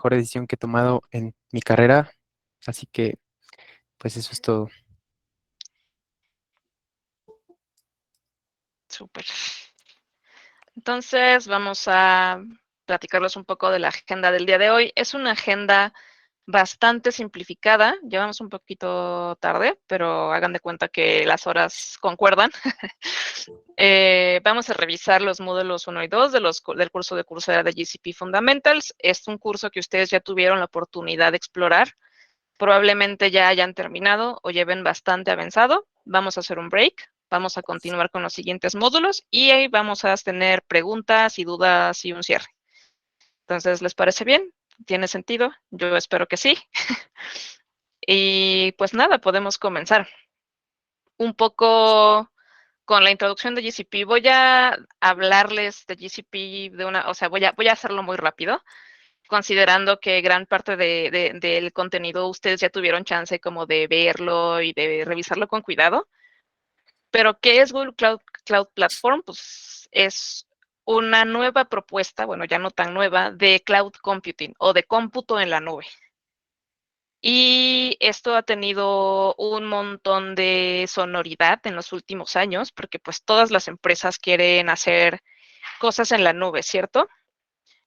mejor decisión que he tomado en mi carrera. Así que, pues eso es todo. Súper. Entonces, vamos a platicarles un poco de la agenda del día de hoy. Es una agenda bastante simplificada. Llevamos un poquito tarde, pero hagan de cuenta que las horas concuerdan. Vamos a revisar los módulos 1 y 2 del curso de Coursera de GCP Fundamentals. Es un curso que ustedes ya tuvieron la oportunidad de explorar. Probablemente ya hayan terminado o lleven bastante avanzado. Vamos a hacer un break. Vamos a continuar con los siguientes módulos y ahí vamos a tener preguntas y dudas y un cierre. Entonces, ¿les parece bien? ¿Tiene sentido? Yo espero que sí. Y pues nada, podemos comenzar. Un poco con la introducción de GCP. Voy a hablarles de GCP voy a hacerlo muy rápido, considerando que gran parte del contenido ustedes ya tuvieron chance como de verlo y de revisarlo con cuidado. Pero, ¿qué es Google Cloud Platform? Pues es una nueva propuesta, bueno, ya no tan nueva, de cloud computing o de cómputo en la nube. Y esto ha tenido un montón de sonoridad en los últimos años, porque pues todas las empresas quieren hacer cosas en la nube, ¿cierto?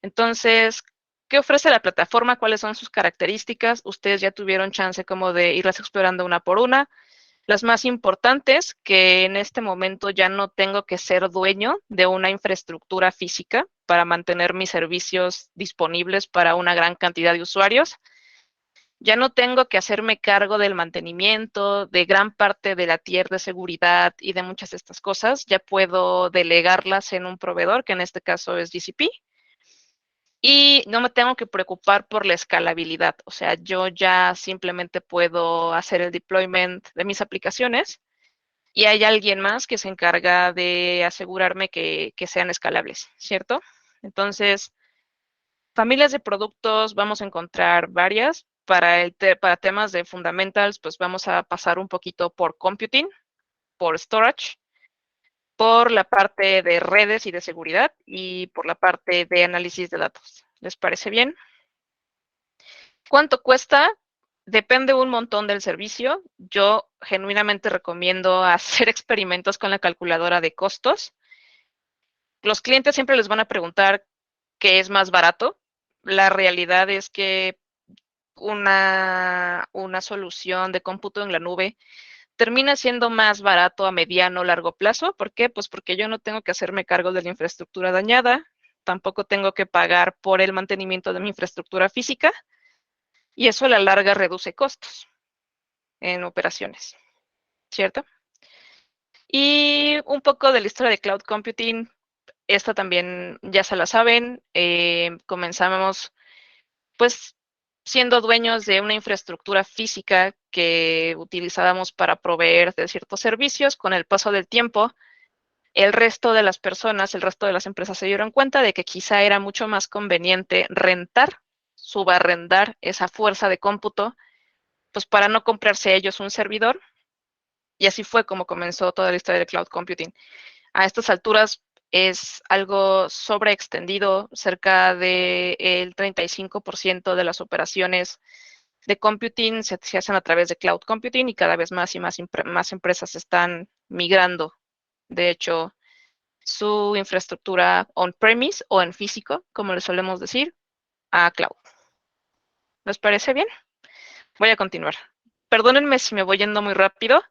Entonces, ¿qué ofrece la plataforma? ¿Cuáles son sus características? Ustedes ya tuvieron chance como de irlas explorando una por una. Las más importantes, que en este momento ya no tengo que ser dueño de una infraestructura física para mantener mis servicios disponibles para una gran cantidad de usuarios. Ya no tengo que hacerme cargo del mantenimiento, de gran parte de la tier de seguridad y de muchas de estas cosas. Ya puedo delegarlas en un proveedor, que en este caso es GCP. Y no me tengo que preocupar por la escalabilidad. O sea, yo ya simplemente puedo hacer el deployment de mis aplicaciones y hay alguien más que se encarga de asegurarme que sean escalables, ¿cierto? Entonces, familias de productos vamos a encontrar varias. Para temas de fundamentals, pues vamos a pasar un poquito por computing, por storage, por la parte de redes y de seguridad y por la parte de análisis de datos. ¿Les parece bien? ¿Cuánto cuesta? Depende un montón del servicio. Yo genuinamente recomiendo hacer experimentos con la calculadora de costos. Los clientes siempre les van a preguntar qué es más barato. La realidad es que una solución de cómputo en la nube termina siendo más barato a mediano o largo plazo. ¿Por qué? Pues porque yo no tengo que hacerme cargo de la infraestructura dañada, tampoco tengo que pagar por el mantenimiento de mi infraestructura física y eso a la larga reduce costos en operaciones, ¿cierto? Y un poco de la historia de cloud computing, esta también ya se la saben. Comenzamos pues siendo dueños de una infraestructura física que utilizábamos para proveer de ciertos servicios. Con el paso del tiempo, el resto de las personas, el resto de las empresas se dieron cuenta de que quizá era mucho más conveniente rentar, subarrendar esa fuerza de cómputo, pues para no comprarse ellos un servidor. Y así fue como comenzó toda la historia de cloud computing. A estas alturas es algo sobreextendido, cerca del 35% de las operaciones de computing se hacen a través de cloud computing y cada vez más y más empresas están migrando, de hecho, su infraestructura on-premise o en físico, como le solemos decir, a cloud. ¿Les parece bien? Voy a continuar. Perdónenme si me voy yendo muy rápido.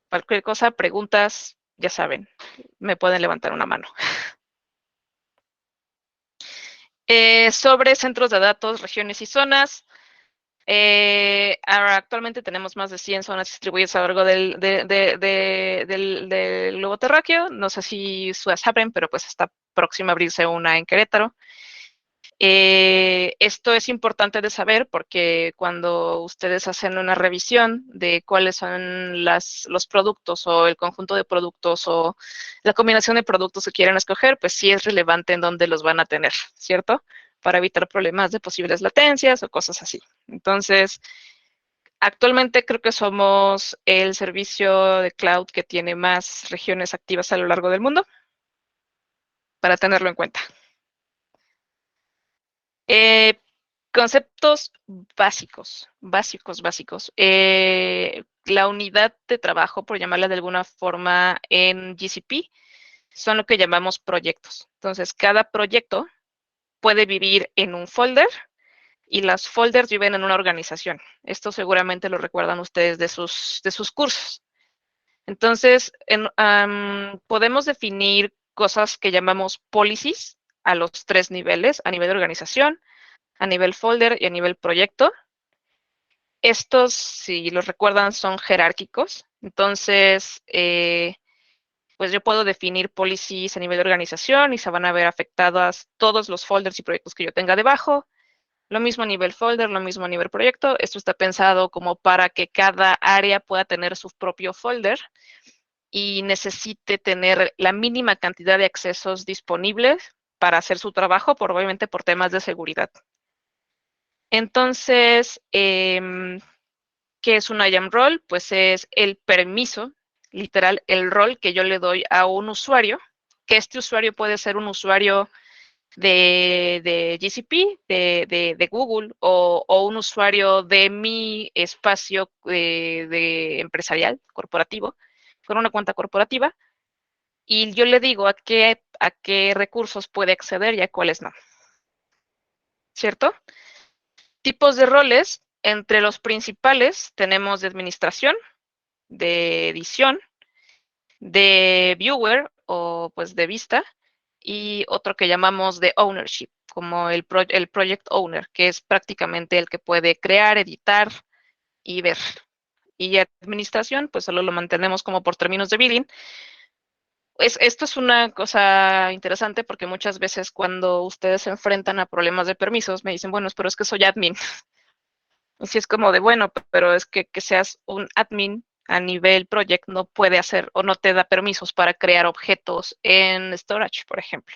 Cualquier cosa, preguntas, ya saben, me pueden levantar una mano. Sobre centros de datos, regiones y zonas. Ahora, actualmente tenemos más de 100 zonas distribuidas a lo largo del globo terráqueo. No sé si saben, pero pues está próxima a abrirse una en Querétaro. Esto es importante de saber porque cuando ustedes hacen una revisión de cuáles son los productos o el conjunto de productos o la combinación de productos que quieren escoger, pues sí es relevante en dónde los van a tener, ¿cierto? Para evitar problemas de posibles latencias o cosas así. Entonces, actualmente creo que somos el servicio de cloud que tiene más regiones activas a lo largo del mundo, para tenerlo en cuenta. Conceptos básicos. La unidad de trabajo, por llamarla de alguna forma, en GCP, son lo que llamamos proyectos. Entonces, cada proyecto puede vivir en un folder y las folders viven en una organización. Esto seguramente lo recuerdan ustedes de sus cursos. Entonces, podemos definir cosas que llamamos policies a los 3 niveles, a nivel de organización, a nivel folder y a nivel proyecto. Estos, si los recuerdan, son jerárquicos. Entonces, pues yo puedo definir policies a nivel de organización y se van a ver afectadas todos los folders y proyectos que yo tenga debajo. Lo mismo a nivel folder, lo mismo a nivel proyecto. Esto está pensado como para que cada área pueda tener su propio folder y necesite tener la mínima cantidad de accesos disponibles para hacer su trabajo, obviamente por temas de seguridad. Entonces, ¿qué es un IAM role? Pues es el permiso, literal, el rol que yo le doy a un usuario, que este usuario puede ser un usuario de GCP, de Google, o un usuario de mi espacio de empresarial, corporativo, con una cuenta corporativa, y yo le digo a qué recursos puede acceder y a cuáles no, ¿cierto? Tipos de roles, entre los principales tenemos de administración, de edición, de viewer o pues de vista, y otro que llamamos de ownership, como el project owner, que es prácticamente el que puede crear, editar y ver. Y administración, pues solo lo mantenemos como por términos de billing. Esto es una cosa interesante porque muchas veces cuando ustedes se enfrentan a problemas de permisos, me dicen, bueno, pero es que soy admin. Y si es como de, bueno, pero es que seas un admin a nivel project no puede hacer o no te da permisos para crear objetos en storage, por ejemplo.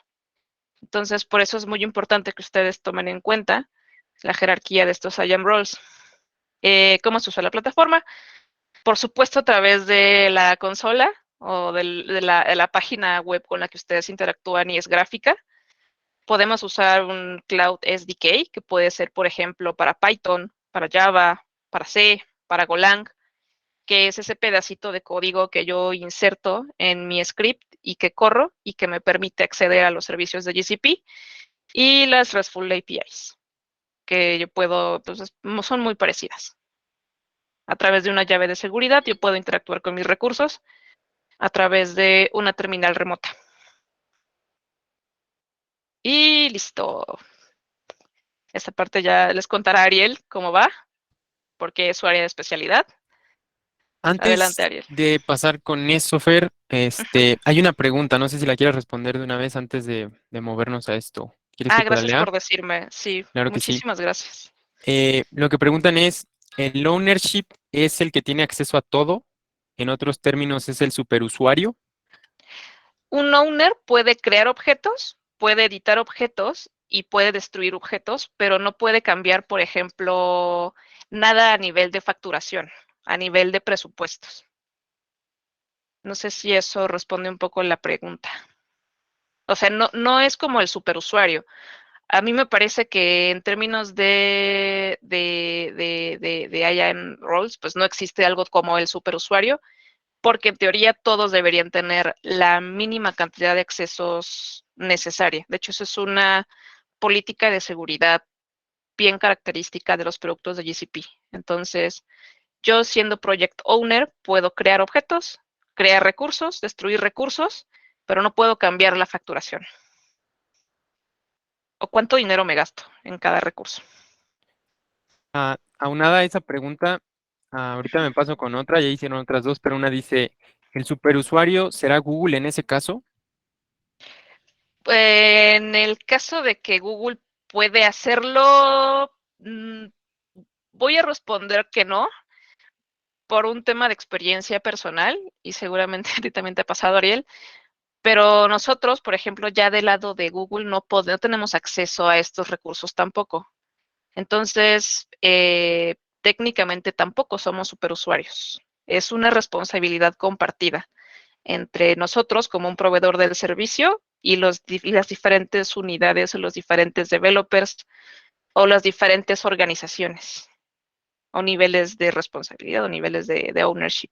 Entonces, por eso es muy importante que ustedes tomen en cuenta la jerarquía de estos IAM roles. ¿Cómo se usa la plataforma? Por supuesto, a través de la consola o de la página web con la que ustedes interactúan y es gráfica. Podemos usar un Cloud SDK, que puede ser, por ejemplo, para Python, para Java, para C, para Golang, que es ese pedacito de código que yo inserto en mi script y que corro y que me permite acceder a los servicios de GCP, y las RESTful APIs, que yo puedo, entonces, son muy parecidas. A través de una llave de seguridad, yo puedo interactuar con mis recursos a través de una terminal remota. Y listo. Esta parte ya les contará Ariel cómo va, porque es su área de especialidad. Adelante, Antes Ariel. de pasar con eso, Fer, Ujú. hay una pregunta, no sé si la quieres responder de una vez antes de movernos a esto. ¿Quieres que te la Gracias lea? por decirme. Sí, Claro que sí. muchísimas gracias. Lo que preguntan es, ¿el ownership es el que tiene acceso a todo? En otros términos, ¿es el superusuario? Un owner puede crear objetos, puede editar objetos y puede destruir objetos, pero no puede cambiar, por ejemplo, nada a nivel de facturación, a nivel de presupuestos. No sé si eso responde un poco la pregunta. O sea, no es como el superusuario. A mí me parece que en términos de IAM roles, pues no existe algo como el superusuario, porque en teoría todos deberían tener la mínima cantidad de accesos necesaria. De hecho, eso es una política de seguridad bien característica de los productos de GCP. Entonces, yo siendo project owner puedo crear objetos, crear recursos, destruir recursos, pero no puedo cambiar la facturación o cuánto dinero me gasto en cada recurso. Aunada a esa pregunta, ahorita me paso con otra, ya hicieron otras dos, pero una dice, ¿el superusuario será Google en ese caso? En el caso de que Google puede hacerlo, voy a responder que no, por un tema de experiencia personal, y seguramente a ti también te ha pasado, Ariel, pero nosotros, por ejemplo, ya del lado de Google no tenemos acceso a estos recursos tampoco. Entonces, técnicamente tampoco somos superusuarios. Es una responsabilidad compartida entre nosotros como un proveedor del servicio y las diferentes unidades o los diferentes developers o las diferentes organizaciones o niveles de responsabilidad o niveles de ownership,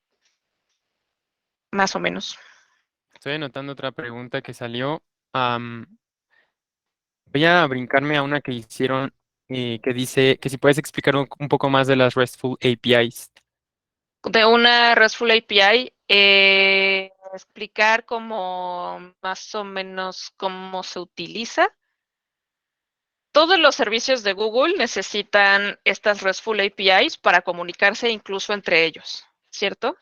más o menos. Estoy anotando otra pregunta que salió. Am, Voy a brincarme a una que hicieron que dice que si puedes explicar un poco más de las RESTful APIs. De una RESTful API, explicar cómo más o menos cómo se utiliza. Todos los servicios de Google necesitan estas RESTful APIs para comunicarse incluso entre ellos, ¿cierto?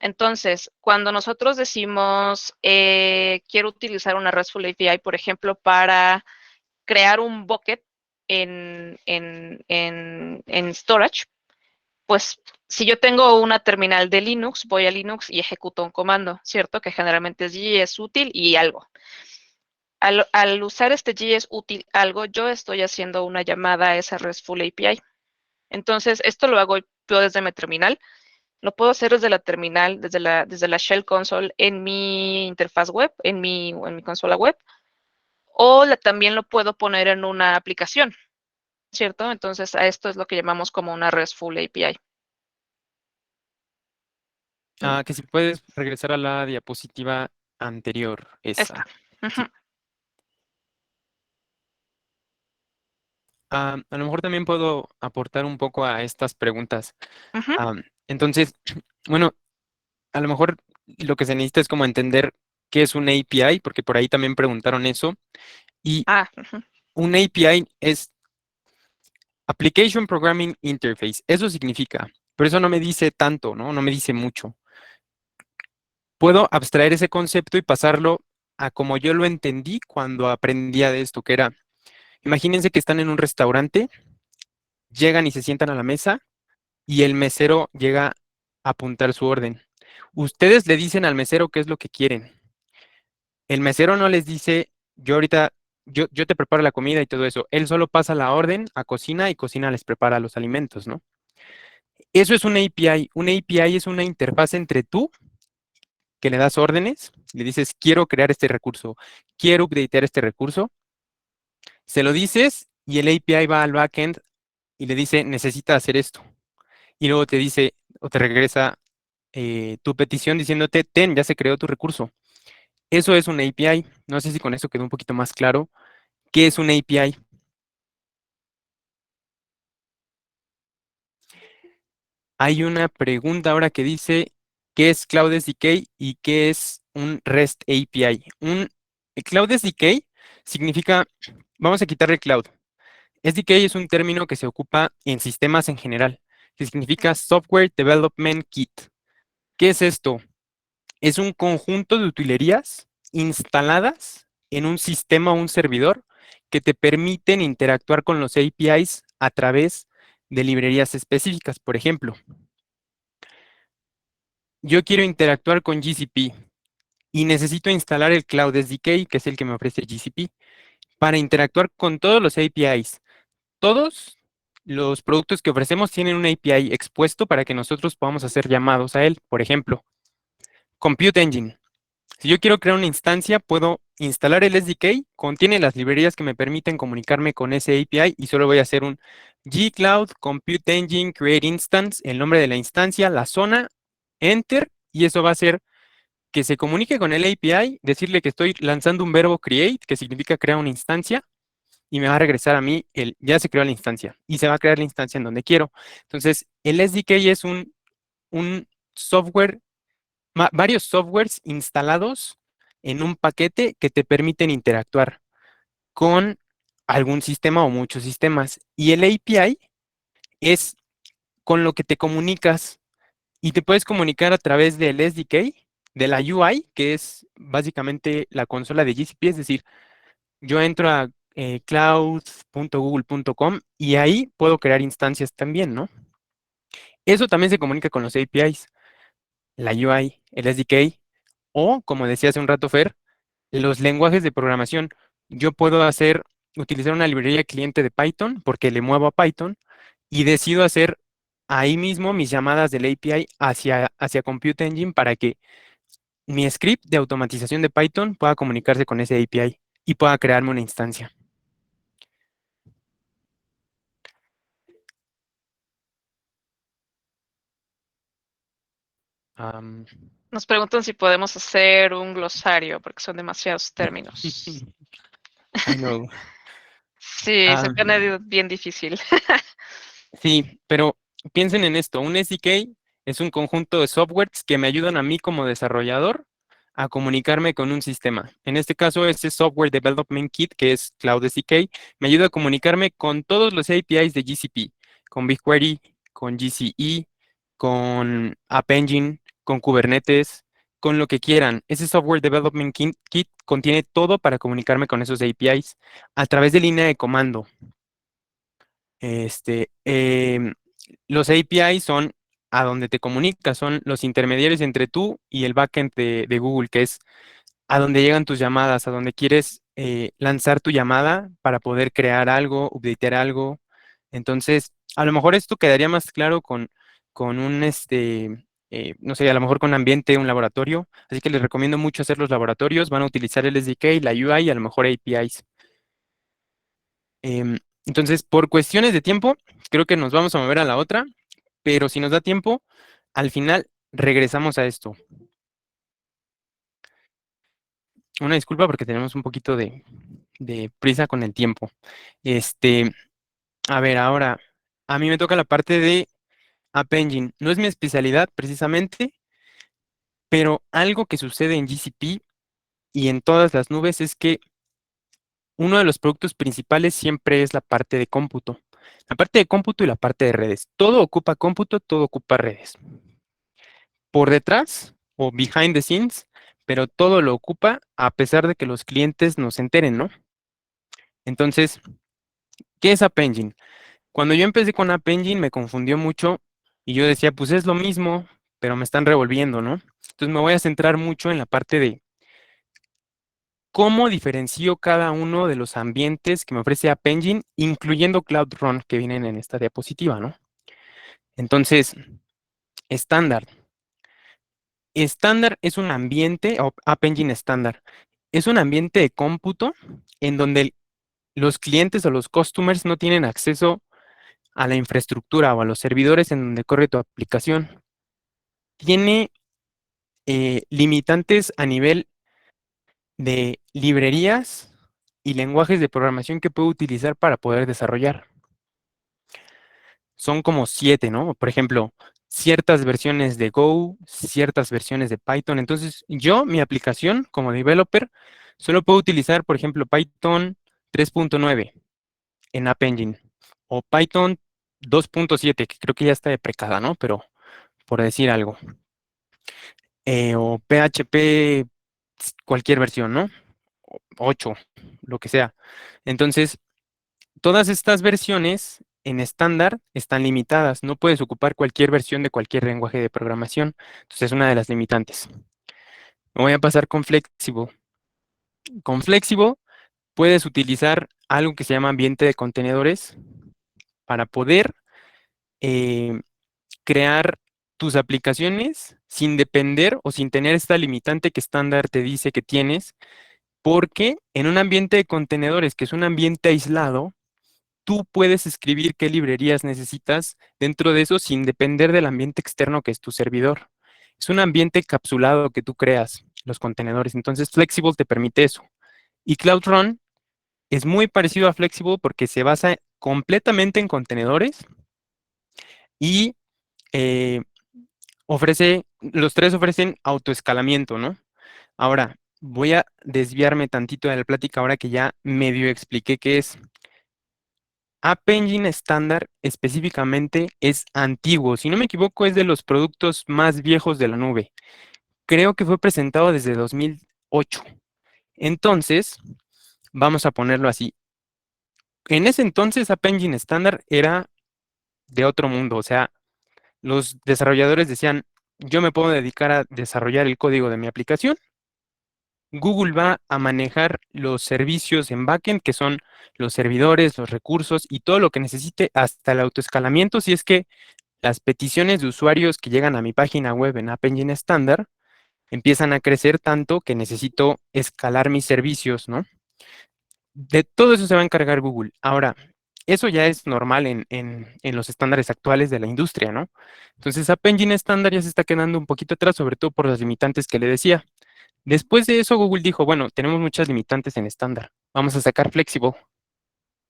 Entonces, cuando nosotros decimos, quiero utilizar una RESTful API, por ejemplo, para crear un bucket en storage, pues si yo tengo una terminal de Linux, voy a Linux y ejecuto un comando, ¿cierto? Que generalmente es útil y algo. Al usar este útil algo, yo estoy haciendo una llamada a esa RESTful API. Entonces, esto lo hago yo desde mi terminal. Lo puedo hacer desde la terminal, desde la Shell Console en mi interfaz web, en mi consola web, o también lo puedo poner en una aplicación, ¿cierto? Entonces, a esto es lo que llamamos como una RESTful API. Que si puedes regresar a la diapositiva anterior, Esta. esa. Ujú, Sí. A lo mejor también puedo aportar un poco a estas preguntas. ujú. Entonces, bueno, a lo mejor lo que se necesita es como entender qué es un API, porque por ahí también preguntaron eso. Y Ujú. un API es Application Programming Interface. Eso significa, pero eso no me dice tanto, ¿no? No me dice mucho. Puedo abstraer ese concepto y pasarlo a como yo lo entendí cuando aprendía de esto, que era, imagínense que están en un restaurante, llegan y se sientan a la mesa y el mesero llega a apuntar su orden. Ustedes le dicen al mesero qué es lo que quieren. El mesero no les dice, yo ahorita, yo te preparo la comida y todo eso. Él solo pasa la orden a cocina y cocina les prepara los alimentos, ¿no? Eso es una API. Una API es una interfaz entre tú, que le das órdenes, le dices, quiero crear este recurso, quiero updatear este recurso, se lo dices y el API va al backend y le dice, necesita hacer esto. Y luego te dice o te regresa tu petición diciéndote, ten, ya se creó tu recurso. Eso es una API. No sé si con eso quedó un poquito más claro. ¿Qué es una API? Hay una pregunta ahora que dice, ¿qué es Cloud SDK y qué es un REST API? El Cloud SDK significa, vamos a quitarle cloud. SDK es un término que se ocupa en sistemas en general, que significa Software Development Kit. ¿Qué es esto? Es un conjunto de utilerías instaladas en un sistema o un servidor que te permiten interactuar con los APIs a través de librerías específicas. Por ejemplo, yo quiero interactuar con GCP y necesito instalar el Cloud SDK, que es el que me ofrece GCP, para interactuar con todos los APIs. Todos los productos que ofrecemos tienen un API expuesto para que nosotros podamos hacer llamados a él. Por ejemplo, Compute Engine. Si yo quiero crear una instancia, puedo instalar el SDK, contiene las librerías que me permiten comunicarme con ese API y solo voy a hacer un gcloud compute engine create instance, el nombre de la instancia, la zona, enter, y eso va a hacer que se comunique con el API, decirle que estoy lanzando un verbo create, que significa crear una instancia, y me va a regresar a mí el ya se creó la instancia y se va a crear la instancia en donde quiero. Entonces, el SDK es un software, varios softwares instalados en un paquete que te permiten interactuar con algún sistema o muchos sistemas. Y el API es con lo que te comunicas y te puedes comunicar a través del SDK, de la UI, que es básicamente la consola de GCP, es decir, yo entro a cloud.google.com y ahí puedo crear instancias también, ¿no? Eso también se comunica con los APIs, la UI, el SDK, o, como decía hace un rato Fer, los lenguajes de programación. Yo puedo utilizar una librería cliente de Python porque le muevo a Python y decido hacer ahí mismo mis llamadas del API hacia Compute Engine para que mi script de automatización de Python pueda comunicarse con ese API y pueda crearme una instancia. Am, Nos preguntan si podemos hacer un glosario porque son demasiados términos. I know. Sí, se Ah, pone bien difícil. sí, pero piensen en esto. Un SDK es un conjunto de softwares que me ayudan a mí como desarrollador a comunicarme con un sistema. En este caso, este Software Development Kit, que es Cloud SDK, me ayuda a comunicarme con todos los APIs de GCP, con BigQuery, con GCE, con App Engine, con Kubernetes, con lo que quieran. Ese Software Development Kit contiene todo para comunicarme con esos APIs a través de línea de comando. Este, los API son a donde te comunicas, son los intermediarios entre tú y el backend de Google, que es a donde llegan tus llamadas, a donde quieres lanzar tu llamada para poder crear algo, updatear algo. Entonces, a lo mejor esto quedaría más claro con un, no sé, a lo mejor con ambiente, un laboratorio. Así que les recomiendo mucho hacer los laboratorios. Van a utilizar el SDK, la UI y a lo mejor APIs. Entonces, por cuestiones de tiempo, creo que nos vamos a mover a la otra, pero si nos da tiempo, al final regresamos a esto. Una disculpa porque tenemos un poquito de prisa con el tiempo. Este, a ver, ahora, a mí me toca la parte de App Engine. No es mi especialidad precisamente, pero algo que sucede en GCP y en todas las nubes es que uno de los productos principales siempre es la parte de cómputo. La parte de cómputo y la parte de redes. Todo ocupa cómputo, todo ocupa redes. Por detrás o behind the scenes, pero todo lo ocupa a pesar de que los clientes no se enteren, ¿no? Entonces, ¿qué es App Engine? Cuando yo empecé con App Engine me confundió mucho y yo decía, pues es lo mismo, pero me están revolviendo, ¿no? Entonces me voy a centrar mucho en la parte de cómo diferencio cada uno de los ambientes que me ofrece App Engine, incluyendo Cloud Run que vienen en esta diapositiva, ¿no? Entonces, estándar. Estándar es un ambiente, o App Engine estándar, es un ambiente de cómputo en donde los clientes o los customers no tienen acceso a la infraestructura o a los servidores en donde corre tu aplicación. Tiene limitantes a nivel de librerías y lenguajes de programación que puede utilizar para poder desarrollar. Son como 7, ¿no? Por ejemplo, ciertas versiones de Go, ciertas versiones de Python. Entonces, yo, mi aplicación como developer, solo puedo utilizar, por ejemplo, Python 3.9 en App Engine o Python 2.7, que creo que ya está deprecada, ¿no? Pero por decir algo. O PHP, cualquier versión, ¿no? 8, lo que sea. Entonces, todas estas versiones en estándar están limitadas. No puedes ocupar cualquier versión de cualquier lenguaje de programación. Entonces, es una de las limitantes. Me voy a pasar con Flexible. Con Flexible puedes utilizar algo que se llama ambiente de contenedores para poder eh, crear tus aplicaciones sin depender o sin tener esta limitante que estándar te dice que tienes, porque en un ambiente de contenedores, que es un ambiente aislado, tú puedes escribir qué librerías necesitas dentro de eso sin depender del ambiente externo que es tu servidor. Es un ambiente capsulado que tú creas, los contenedores. Entonces, Flexible te permite eso. Y Cloud Run es muy parecido a Flexible porque se basa completamente en contenedores y eh, los tres ofrecen autoescalamiento, ¿no? Ahora, voy a desviarme tantito de la plática ahora que ya medio expliqué qué es. App Engine estándar específicamente es antiguo. Si no me equivoco, es de los productos más viejos de la nube. Creo que fue presentado desde 2008. Entonces, vamos a ponerlo así. En ese entonces, App Engine estándar era de otro mundo. O sea, los desarrolladores decían, yo me puedo dedicar a desarrollar el código de mi aplicación. Google va a manejar los servicios en backend, que son los servidores, los recursos y todo lo que necesite hasta el autoescalamiento, si es que las peticiones de usuarios que llegan a mi página web en App Engine estándar empiezan a crecer tanto que necesito escalar mis servicios, ¿no? De todo eso se va a encargar Google. Ahora, eso ya es normal en los estándares actuales de la industria, ¿no? Entonces, App Engine estándar ya se está quedando un poquito atrás, sobre todo por las limitantes que le decía. Después de eso, Google dijo, bueno, tenemos muchas limitantes en estándar, vamos a sacar Flexible.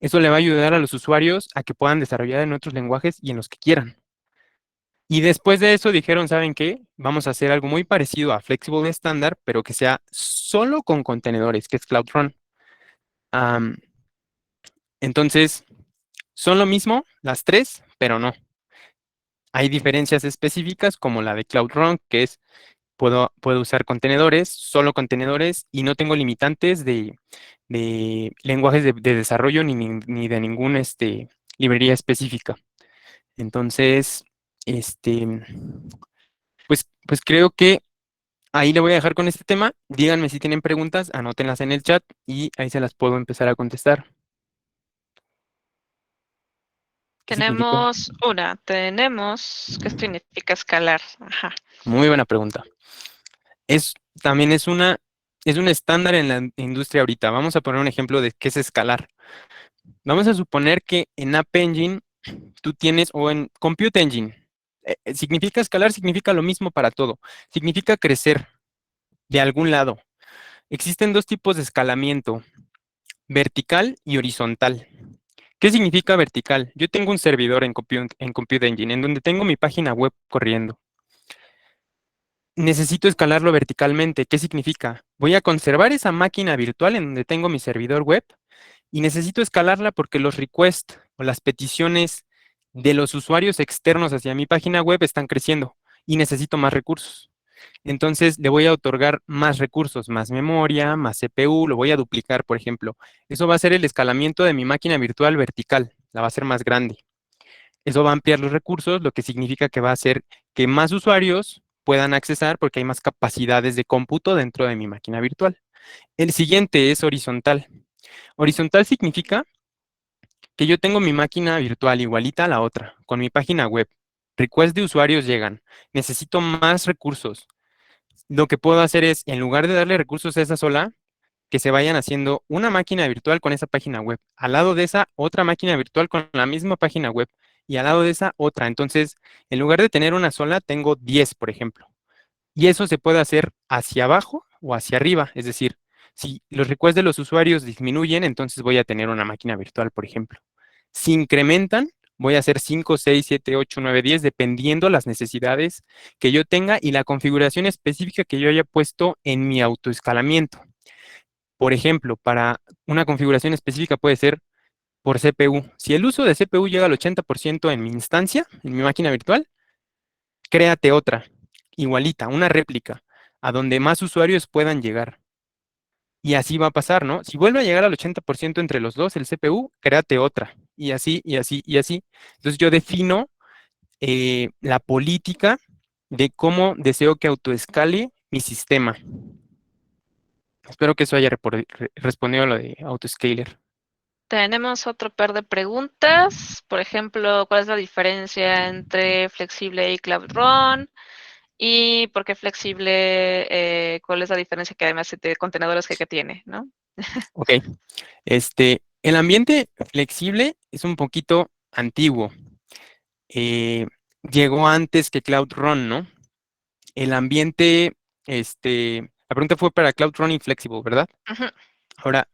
Eso le va a ayudar a los usuarios a que puedan desarrollar en otros lenguajes y en los que quieran. Y después de eso dijeron, ¿saben qué? Vamos a hacer algo muy parecido a Flexible estándar, pero que sea solo con contenedores, que es Cloud Run. Am, entonces, son lo mismo las tres, pero no. Hay diferencias específicas como la de Cloud Run, que es puedo usar contenedores, solo contenedores, y no tengo limitantes de lenguajes de desarrollo ni de ninguna librería específica. Entonces, este, pues creo que ahí le voy a dejar con este tema. Díganme si tienen preguntas, anótenlas en el chat y ahí se las puedo empezar a contestar. ¿Qué significa? ¿Qué significa escalar? Ajá. Muy buena pregunta. Es, también es un estándar en la industria ahorita. Vamos a poner un ejemplo de qué es escalar. Vamos a suponer que en App Engine tú tienes, o en Compute Engine, significa escalar, significa lo mismo para todo. Significa crecer de algún lado. Existen dos tipos de escalamiento, vertical y horizontal. ¿Qué significa vertical? Yo tengo un servidor en Compute Engine, en donde tengo mi página web corriendo. Necesito escalarlo verticalmente. ¿Qué significa? Voy a conservar esa máquina virtual en donde tengo mi servidor web y necesito escalarla porque los requests o las peticiones de los usuarios externos hacia mi página web están creciendo y necesito más recursos. Entonces le voy a otorgar más recursos, más memoria, más CPU, lo voy a duplicar, por ejemplo. Eso va a ser el escalamiento de mi máquina virtual vertical, la va a hacer más grande. Eso va a ampliar los recursos, lo que significa que va a hacer que más usuarios puedan accesar porque hay más capacidades de cómputo dentro de mi máquina virtual. El siguiente es horizontal. Horizontal significa que yo tengo mi máquina virtual igualita a la otra, con mi página web. Requests de usuarios llegan. Necesito más recursos. Lo que puedo hacer es, en lugar de darle recursos a esa sola, que se vayan haciendo una máquina virtual con esa página web. Al lado de esa, otra máquina virtual con la misma página web. Y al lado de esa, otra. Entonces, en lugar de tener una sola, tengo 10, por ejemplo. Y eso se puede hacer hacia abajo o hacia arriba. Es decir, si los requests de los usuarios disminuyen, entonces voy a tener una máquina virtual, por ejemplo. Si incrementan, voy a hacer 5, 6, 7, 8, 9, 10, dependiendo las necesidades que yo tenga y la configuración específica que yo haya puesto en mi autoescalamiento. Por ejemplo, para una configuración específica puede ser por CPU. Si el uso de CPU llega al 80% en mi instancia, en mi máquina virtual, créate otra, igualita, una réplica, a donde más usuarios puedan llegar. Y así va a pasar, ¿no? Si vuelve a llegar al 80% entre los dos, el CPU, créate otra. Y así, y así, y así. Entonces yo defino la política de cómo deseo que autoescale mi sistema. Espero que eso haya respondido a lo de autoscaler. Tenemos otro par de preguntas. Por ejemplo, ¿cuál es la diferencia entre flexible y Cloud Run? ¿Y por qué flexible? ¿Cuál es la diferencia que además de contenedores que tiene, ¿no? Ok. El ambiente flexible es un poquito antiguo. Eh, llegó antes que Cloud Run, ¿no? El ambiente, la pregunta fue para Cloud Run y Flexible, ¿verdad? Ujú. Ahora,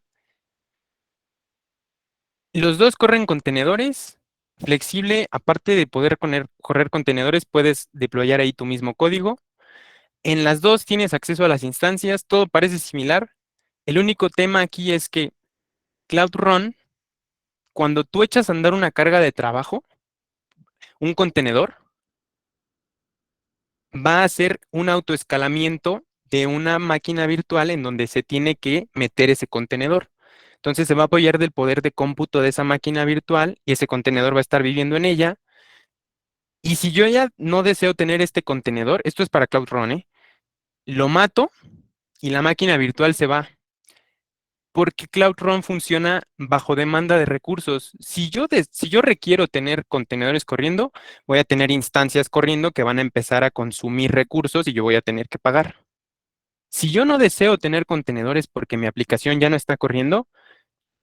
los dos corren contenedores. Flexible, aparte de poder correr contenedores, puedes deployar ahí tu mismo código. En las dos tienes acceso a las instancias, todo parece similar. El único tema aquí es que Cloud Run, cuando tú echas a andar una carga de trabajo, un contenedor, va a hacer un autoescalamiento de una máquina virtual en donde se tiene que meter ese contenedor. Entonces se va a apoyar del poder de cómputo de esa máquina virtual y ese contenedor va a estar viviendo en ella. Y si yo ya no deseo tener este contenedor, esto es para Cloud Run, ¿eh? Lo mato y la máquina virtual se va. Porque Cloud Run funciona bajo demanda de recursos. Si yo requiero tener contenedores corriendo, voy a tener instancias corriendo que van a empezar a consumir recursos y yo voy a tener que pagar. Si yo no deseo tener contenedores porque mi aplicación ya no está corriendo,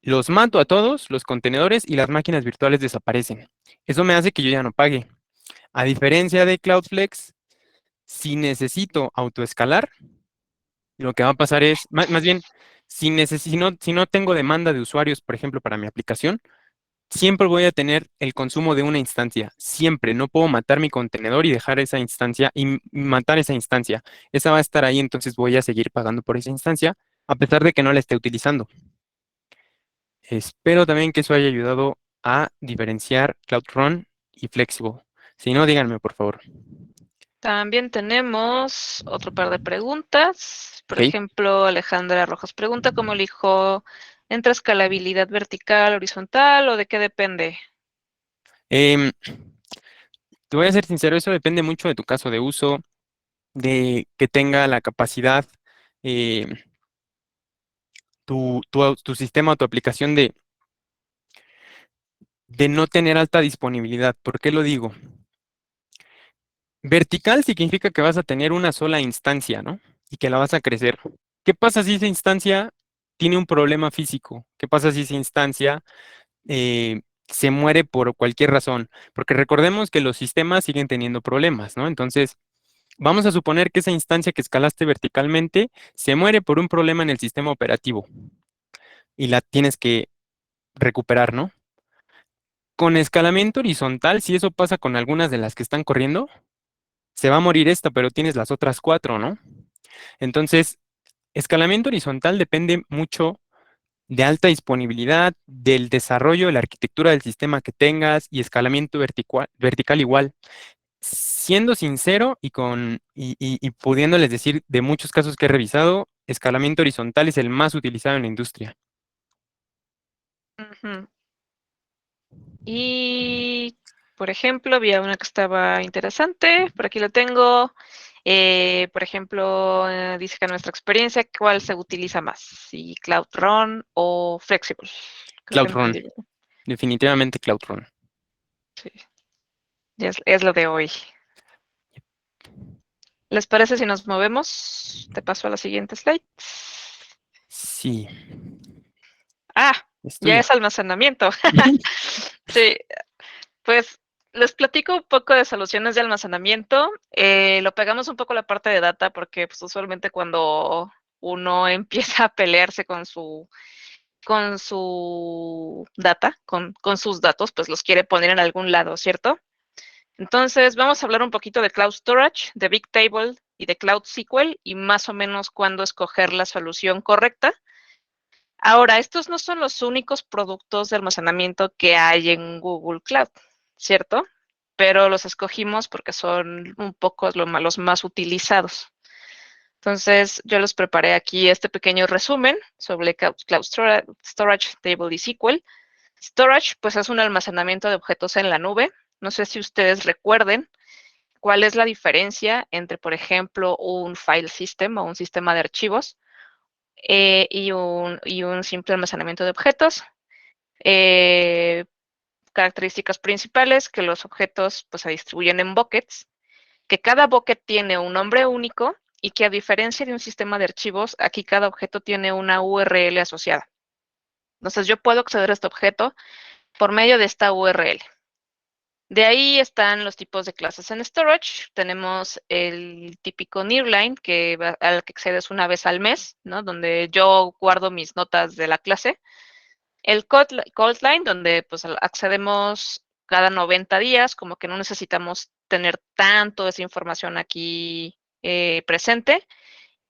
Los mato a todos, los contenedores y las máquinas virtuales desaparecen. Eso me hace que yo ya no pague. A diferencia de Cloudflex, si necesito autoescalar, lo que va a pasar es, más bien, si no tengo demanda de usuarios, por ejemplo, para mi aplicación, siempre voy a tener el consumo de una instancia. Siempre. No puedo matar mi contenedor y dejar esa instancia y matar esa instancia. Esa va a estar ahí, entonces voy a seguir pagando por esa instancia, a pesar de que no la esté utilizando. Espero también que eso haya ayudado a diferenciar Cloud Run y Flexible. Si no, díganme, por favor. También tenemos otro par de preguntas. Por ¿Ok? ejemplo, Alejandra Rojas pregunta cómo elijo entre escalabilidad vertical, horizontal o de qué depende. Em, Te voy a ser sincero, eso depende mucho de tu caso de uso, de que tenga la capacidad, eh, tu sistema o tu aplicación de no tener alta disponibilidad. ¿Por qué lo digo? Vertical significa que vas a tener una sola instancia, ¿no? Y que la vas a crecer. ¿Qué pasa si esa instancia tiene un problema físico? ¿Qué pasa si esa instancia se muere por cualquier razón? Porque recordemos que los sistemas siguen teniendo problemas, ¿no? Entonces, vamos a suponer que esa instancia que escalaste verticalmente se muere por un problema en el sistema operativo y la tienes que recuperar, ¿no? Con escalamiento horizontal, si eso pasa con algunas de las que están corriendo, se va a morir esta, pero tienes las otras cuatro, ¿no? Entonces, escalamiento horizontal depende mucho de alta disponibilidad, del desarrollo de la arquitectura del sistema que tengas y escalamiento vertical igual. Siendo sincero y pudiéndoles decir de muchos casos que he revisado, escalamiento horizontal es el más utilizado en la industria. Ujú. Y, por ejemplo, había una que estaba interesante, por aquí lo tengo. Por ejemplo, dice que en nuestra experiencia, ¿cuál se utiliza más? ¿Si Cloud Run o Flexible? Creo que Cloud no Run, entendí bien. definitivamente Cloud Run. Sí, ya es lo de hoy. ¿Les parece si nos movemos? Te paso a la siguiente slide. Sí, Ah, es ya tuya. es almacenamiento. Sí, pues les platico un poco de soluciones de almacenamiento. Lo pegamos un poco a la parte de data porque pues, usualmente cuando uno empieza a pelearse con su data, con sus datos, pues los quiere poner en algún lado, ¿cierto? Entonces, vamos a hablar un poquito de Cloud Storage, de Bigtable y de Cloud SQL y más o menos cuándo escoger la solución correcta. Ahora, estos no son los únicos productos de almacenamiento que hay en Google Cloud, ¿cierto? Pero los escogimos porque son un poco los más utilizados. Entonces, yo les preparé aquí este pequeño resumen sobre Cloud Storage, Table y SQL. Storage, pues es un almacenamiento de objetos en la nube. No sé si ustedes recuerden cuál es la diferencia entre, por ejemplo, un file system o un sistema de archivos y un simple almacenamiento de objetos. Eh, Características principales, que los objetos pues, se distribuyen en buckets, que cada bucket tiene un nombre único y que a diferencia de un sistema de archivos, aquí cada objeto tiene una URL asociada. Entonces yo puedo acceder a este objeto por medio de esta URL. De ahí están los tipos de clases en storage. Tenemos el típico nearline, al que accedes una vez al mes, ¿no? Donde yo guardo mis notas de la clase. El cold line, donde pues accedemos cada 90 días, como que no necesitamos tener tanto esa información aquí presente.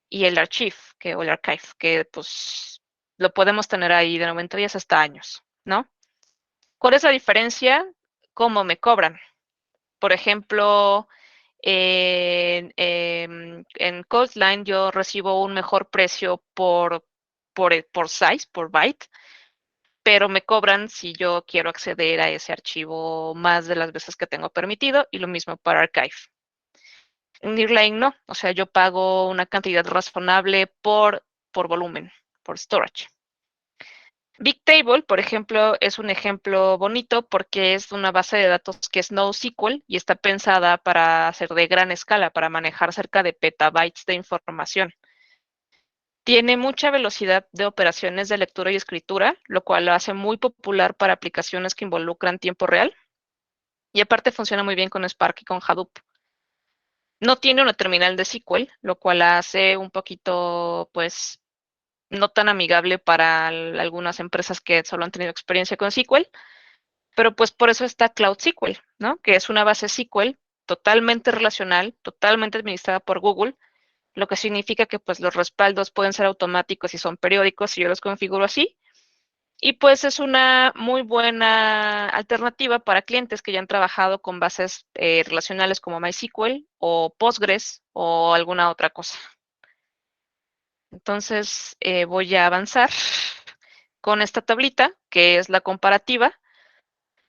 Y el archive, o el archive, que pues lo podemos tener ahí de 90 días hasta años, ¿no? ¿Cuál es la diferencia? ¿Cómo me cobran? Por ejemplo, en Coldline yo recibo un mejor precio por size, por byte, pero me cobran si yo quiero acceder a ese archivo más de las veces que tengo permitido y lo mismo para Archive. En Nearline no, o sea, yo pago una cantidad razonable por volumen, por storage. Bigtable, por ejemplo, es un ejemplo bonito porque es una base de datos que es NoSQL y está pensada para hacer de gran escala, para manejar cerca de petabytes de información. Tiene mucha velocidad de operaciones de lectura y escritura, lo cual lo hace muy popular para aplicaciones que involucran tiempo real. Y aparte funciona muy bien con Spark y con Hadoop. No tiene una terminal de SQL, lo cual la hace un poquito, pues, no tan amigable para algunas empresas que solo han tenido experiencia con SQL, pero pues por eso está Cloud SQL, ¿no? Que es una base SQL totalmente relacional, totalmente administrada por Google, lo que significa que pues los respaldos pueden ser automáticos y son periódicos si yo los configuro así. Y pues es una muy buena alternativa para clientes que ya han trabajado con bases relacionales como MySQL o Postgres o alguna otra cosa. Entonces voy a avanzar con esta tablita, que es la comparativa.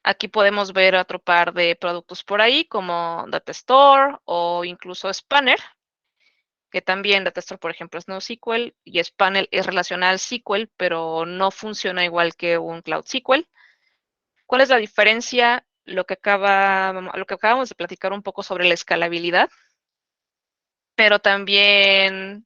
Aquí podemos ver otro par de productos por ahí, como Datastore o incluso Spanner, que también Datastore, por ejemplo, es NoSQL y Spanner es relacional SQL, pero no funciona igual que un Cloud SQL. ¿Cuál es la diferencia? Lo que acabamos de platicar un poco sobre la escalabilidad, pero también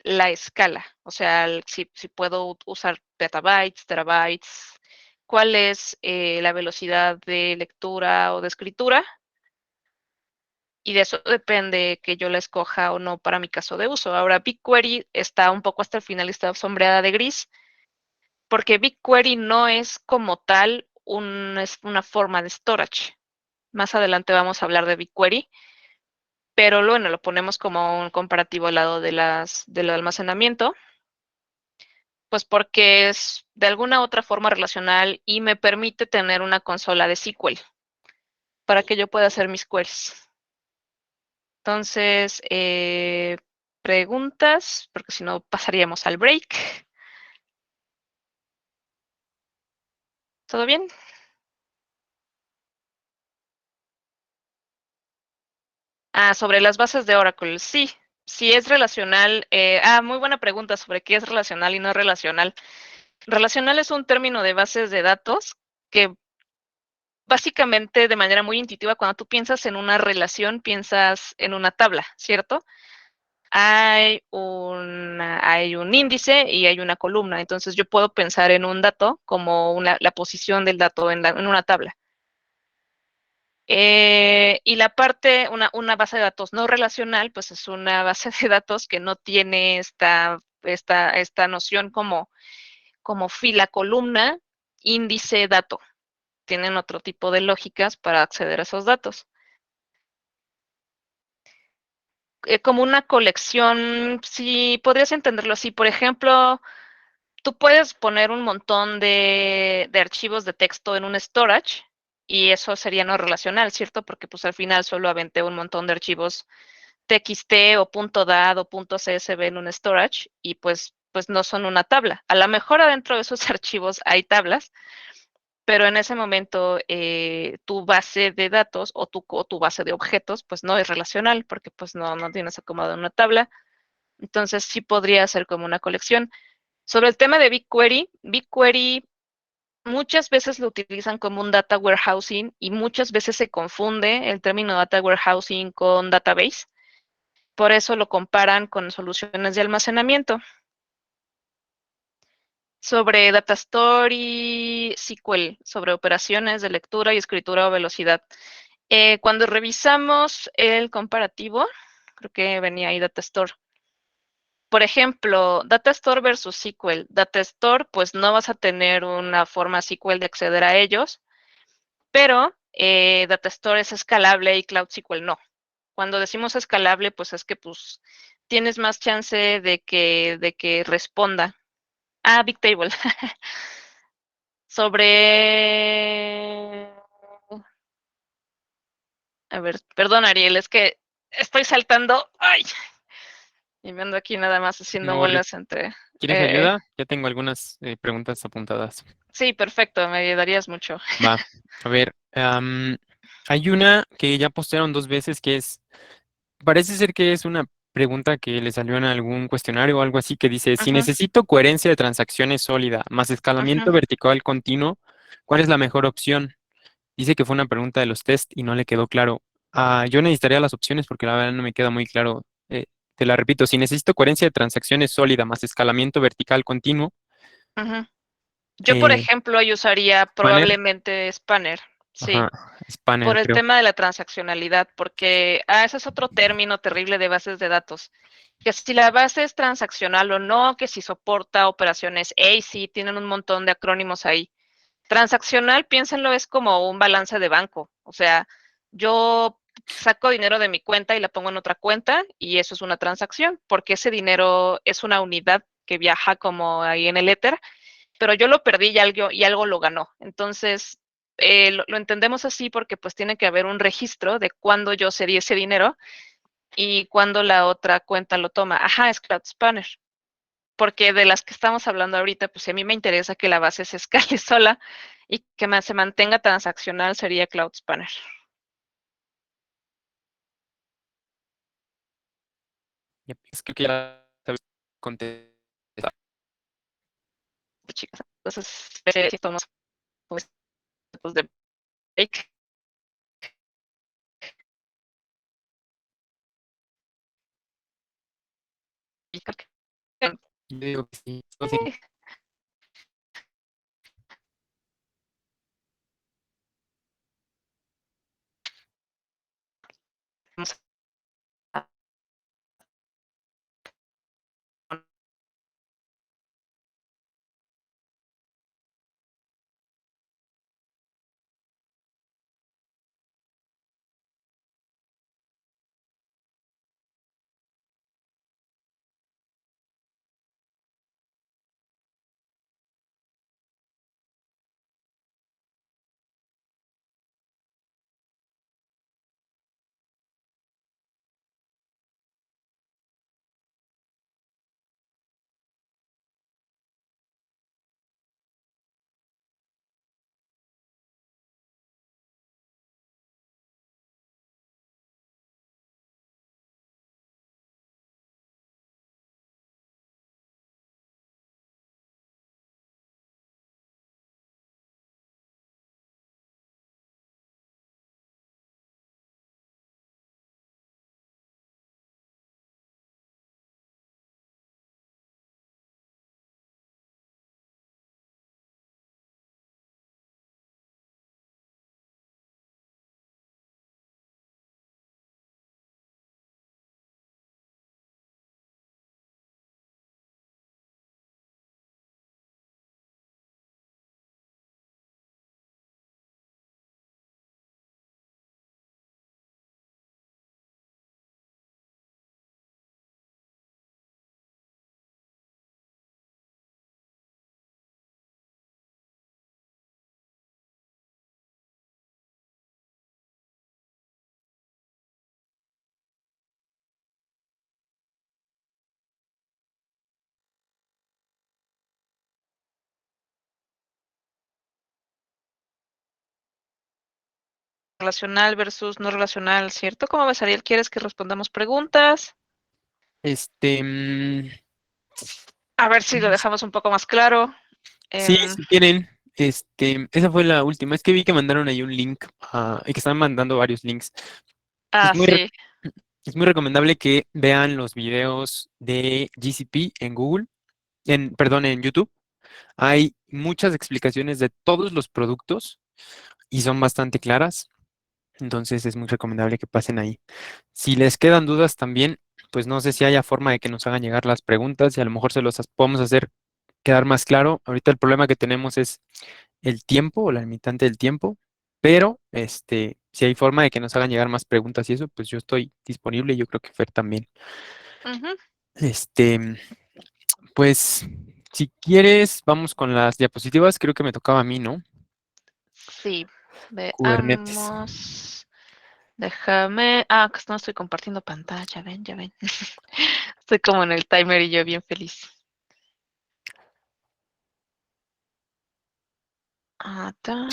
la escala, o sea, si puedo usar petabytes, terabytes, cuál es la velocidad de lectura o de escritura, y de eso depende que yo la escoja o no para mi caso de uso. Ahora, BigQuery está un poco hasta el final, está sombreada de gris, porque BigQuery no es como tal es una forma de storage. Más adelante vamos a hablar de BigQuery, pero bueno, lo ponemos como un comparativo al lado del almacenamiento, pues porque es de alguna otra forma relacional y me permite tener una consola de SQL para que yo pueda hacer mis queries. Entonces, preguntas, porque si no pasaríamos al break. ¿Todo bien? Sobre las bases de Oracle, sí. Si es relacional, muy buena pregunta sobre qué es relacional y no relacional. Relacional es un término de bases de datos que básicamente de manera muy intuitiva, cuando tú piensas en una relación, piensas en una tabla, ¿cierto? Hay un índice y hay una columna, entonces yo puedo pensar en un dato como la posición del dato en una tabla. Y la parte, una base de datos no relacional, pues es una base de datos que no tiene esta noción como fila, columna, índice, dato. Tienen otro tipo de lógicas para acceder a esos datos. Como una colección, si podrías entenderlo así, por ejemplo, tú puedes poner un montón de archivos de texto en un storage y eso sería no relacional, ¿cierto? Porque pues al final solo aventé un montón de archivos TXT o .dad o .csv en un storage y pues no son una tabla. A lo mejor adentro de esos archivos hay tablas, pero en ese momento tu base de datos o tu base de objetos pues no es relacional porque pues no tienes acomodado en una tabla. Entonces sí podría ser como una colección. Sobre el tema de BigQuery, BigQuery muchas veces lo utilizan como un data warehousing y muchas veces se confunde el término data warehousing con database. Por eso lo comparan con soluciones de almacenamiento. Sobre Datastore y SQL, sobre operaciones de lectura y escritura o velocidad. Cuando revisamos el comparativo, creo que venía ahí Datastore. Por ejemplo, Datastore versus SQL. Datastore, pues no vas a tener una forma SQL de acceder a ellos, pero Datastore es escalable y Cloud SQL no. Cuando decimos escalable, pues es que pues tienes más chance de que responda. Bigtable. Sobre... A ver, perdón, Ariel, es que estoy saltando. ¡Ay! Y me ando aquí nada más haciendo No worries. bolas entre... ¿Quieres ayuda? Ya tengo algunas preguntas apuntadas. Sí, perfecto, me ayudarías mucho. Va, a ver, hay una que ya postearon 2 veces que parece ser que es una pregunta que le salió en algún cuestionario o algo así que dice, si Ujú, necesito coherencia de transacciones sólida más escalamiento ujú. vertical continuo, ¿cuál es la mejor opción? Dice que fue una pregunta de los test y no le quedó claro. Yo necesitaría las opciones porque la verdad no me queda muy claro. te la repito, si necesito coherencia de transacciones sólida más escalamiento vertical continuo, Ujú. Yo, por eh, ejemplo, ahí usaría Spanner, probablemente Spanner, ajá, sí, por Spanner el creo. tema de la transaccionalidad, porque ese es otro término terrible de bases de datos, que si la base es transaccional o no, que si soporta operaciones ACI, tienen un montón de acrónimos ahí. Transaccional, piénsenlo, es como un balance de banco, o sea, yo saco dinero de mi cuenta y la pongo en otra cuenta y eso es una transacción, porque ese dinero es una unidad que viaja como ahí en el éter, pero yo lo perdí y algo lo ganó. Entonces, lo entendemos así porque pues tiene que haber un registro de cuándo yo cedí ese dinero y cuándo la otra cuenta lo toma. Ajá, es Cloud Spanner. Porque de las que estamos hablando ahorita, pues si a mí me interesa que la base se escale sola y que se mantenga transaccional, sería Cloud Spanner. Ya, es que ya sabes contestar. Chicas, entonces, si tomamos pues, de break. Y creo que, Yo digo que sí. No, sí. vamos a relacional versus no relacional, ¿cierto? ¿Cómo ves, Ariel? ¿Quieres que respondamos preguntas? Este, A ver si lo dejamos un poco más claro. sí, Em, si quieren. Esa fue la última. Es que vi que mandaron ahí un link, y que están mandando varios links. Es muy, sí. es muy recomendable que vean los videos de GCP en Google, perdón, en YouTube. Hay muchas explicaciones de todos los productos y son bastante claras. Entonces es muy recomendable que pasen ahí. Si les quedan dudas también, pues no sé si haya forma de que nos hagan llegar las preguntas y a lo mejor se los podemos hacer quedar más claro. Ahorita el problema que tenemos es el tiempo o la limitante del tiempo, pero si hay forma de que nos hagan llegar más preguntas y eso, pues yo estoy disponible y yo creo que Fer también. Ujú. Este, pues si quieres, vamos con las diapositivas. Creo que me tocaba a mí, ¿no? Sí, Kubernetes. veamos. Déjame. Que no estoy compartiendo pantalla, ven, ya ven. Estoy como en el timer y yo bien feliz. Ta.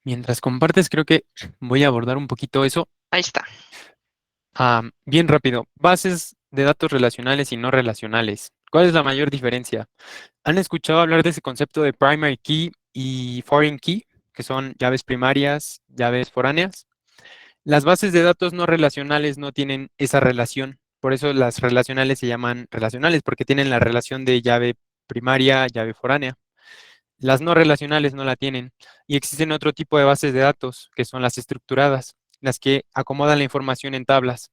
Mientras compartes, creo que voy a abordar un poquito eso. Ahí está. Bien rápido. Bases de datos relacionales y no relacionales. ¿Cuál es la mayor diferencia? ¿Han escuchado hablar de ese concepto de primary key y foreign key, que son llaves primarias, llaves foráneas? Las bases de datos no relacionales no tienen esa relación. Por eso las relacionales se llaman relacionales, porque tienen la relación de llave primaria, llave foránea. Las no relacionales no la tienen. Y existen otro tipo de bases de datos, que son las estructuradas, las que acomodan la información en tablas.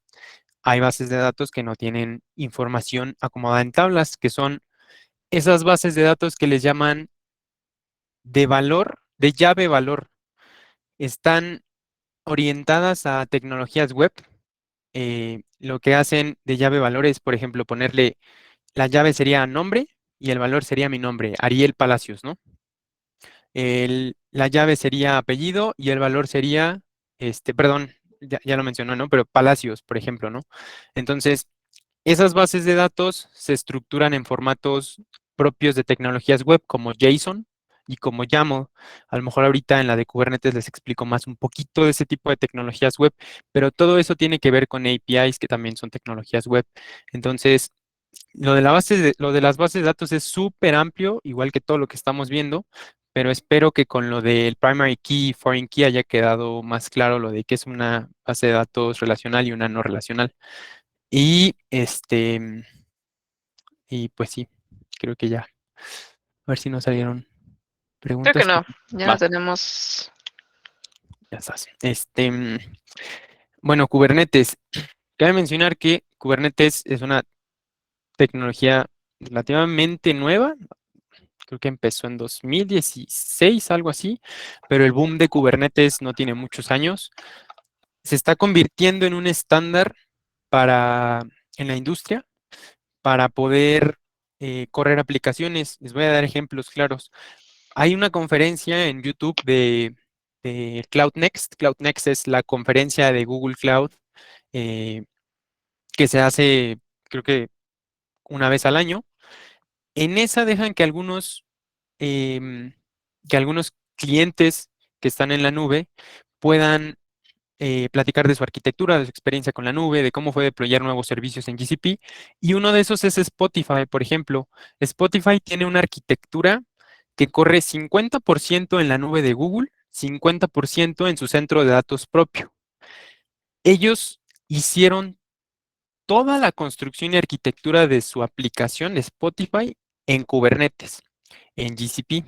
Hay bases de datos que no tienen información acomodada en tablas, que son esas bases de datos que les llaman de valor, de llave valor. Están orientadas a tecnologías web. Lo que hacen de llave valor es, por ejemplo, ponerle la llave sería nombre y el valor sería mi nombre, Ariel Palacios, ¿no? La llave sería apellido y el valor sería, perdón, ya lo mencionó, ¿no? Pero Palacios, por ejemplo, ¿no? Entonces, esas bases de datos se estructuran en formatos propios de tecnologías web como JSON y como YAML. A lo mejor ahorita en la de Kubernetes les explico más un poquito de ese tipo de tecnologías web, pero todo eso tiene que ver con APIs que también son tecnologías web. Entonces, lo de las bases de datos es súper amplio, igual que todo lo que estamos viendo, pero espero que con lo del primary key y foreign key haya quedado más claro lo de qué es una base de datos relacional y una no relacional. Y y pues sí, creo que ya. A ver si nos salieron Creo que preguntas. no, ya Va, tenemos. ya estás. Bueno, Kubernetes. Cabe mencionar que Kubernetes es una tecnología relativamente nueva. Creo que empezó en 2016, algo así, pero el boom de Kubernetes no tiene muchos años. Se está convirtiendo en un estándar para en la industria para poder correr aplicaciones. Les voy a dar ejemplos claros. Hay una conferencia en YouTube de Cloud Next. Cloud Next es la conferencia de Google Cloud eh, que se hace, creo que una vez al año. En esa dejan em, que algunos clientes que están en la nube puedan platicar de su arquitectura, de su experiencia con la nube, de cómo fue deployar nuevos servicios en GCP. Y uno de esos es Spotify, por ejemplo. Spotify tiene una arquitectura que corre 50% en la nube de Google, 50% en su centro de datos propio. Ellos hicieron toda la construcción y arquitectura de su aplicación Spotify en Kubernetes, en GCP.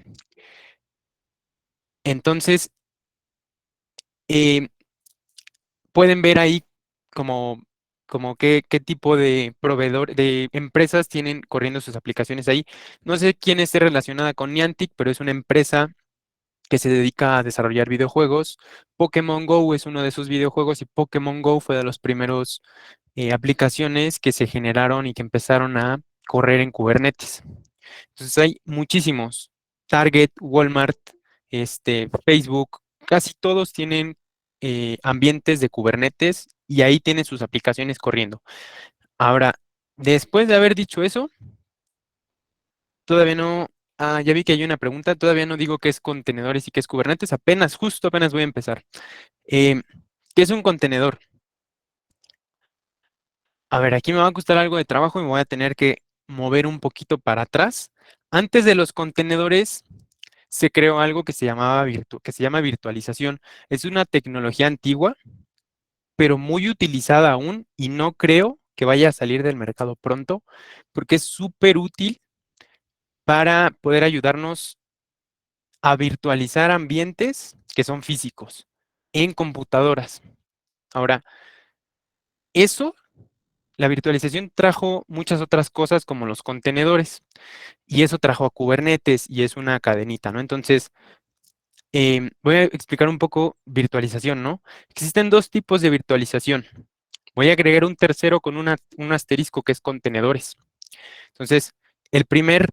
Entonces, eh, pueden ver ahí como, como qué tipo de proveedor, de empresas tienen corriendo sus aplicaciones ahí. No sé quién esté relacionada con Niantic, pero es una empresa que se dedica a desarrollar videojuegos. Pokémon Go es uno de sus videojuegos y Pokémon Go fue de los primeros aplicaciones que se generaron y que empezaron a correr en Kubernetes. Entonces hay muchísimos. Target, Walmart, Facebook, casi todos tienen ambientes de Kubernetes y ahí tienen sus aplicaciones corriendo. Ahora, después de haber dicho eso, todavía no, ya vi que hay una pregunta, todavía no digo qué es contenedores y qué es Kubernetes, justo apenas voy a empezar. Eh, ¿Qué es un contenedor? A ver, aquí me va a costar algo de trabajo y me voy a tener que mover un poquito para atrás. Antes de los contenedores, se creó algo que que se llama virtualización. Es una tecnología antigua, pero muy utilizada aún y no creo que vaya a salir del mercado pronto, porque es súper útil para poder ayudarnos a virtualizar ambientes que son físicos en computadoras. Ahora, eso, la virtualización trajo muchas otras cosas como los contenedores y eso trajo a Kubernetes y es una cadenita, ¿no? Entonces, voy a explicar un poco virtualización, ¿no? Existen dos tipos de virtualización. Voy a agregar un tercero con un asterisco que es contenedores. Entonces, el primer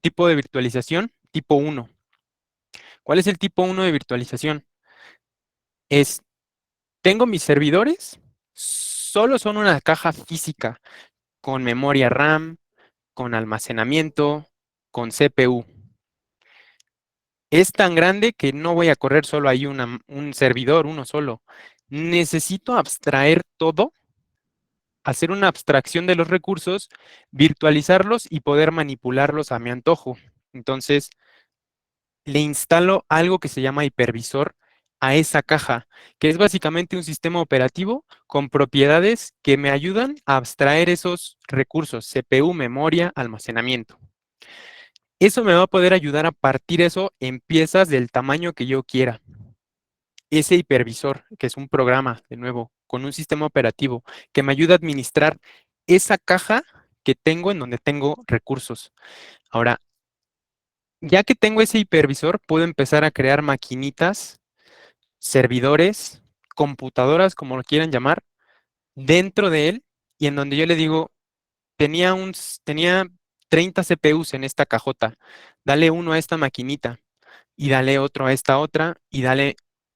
tipo de virtualización, tipo uno. ¿Cuál es el tipo uno de virtualización? Es, tengo mis servidores, solo son una caja física con memoria RAM, con almacenamiento, con CPU. Es tan grande que no voy a correr solo ahí un servidor, uno solo. Necesito abstraer todo, hacer una abstracción de los recursos, virtualizarlos y poder manipularlos a mi antojo. Entonces, le instalo algo que se llama hipervisor a esa caja, que es básicamente un sistema operativo con propiedades que me ayudan a abstraer esos recursos, CPU, memoria, almacenamiento. Eso me va a poder ayudar a partir eso en piezas del tamaño que yo quiera. Ese hipervisor, que es un programa, de nuevo, con un sistema operativo que me ayuda a administrar esa caja que tengo en donde tengo recursos. Ahora, ya que tengo ese hipervisor, puedo empezar a crear maquinitas, servidores, computadoras, como lo quieran llamar, dentro de él y en donde yo le digo, tenía 30 CPUs en esta cajota, dale uno a esta maquinita y dale otro a esta otra y dale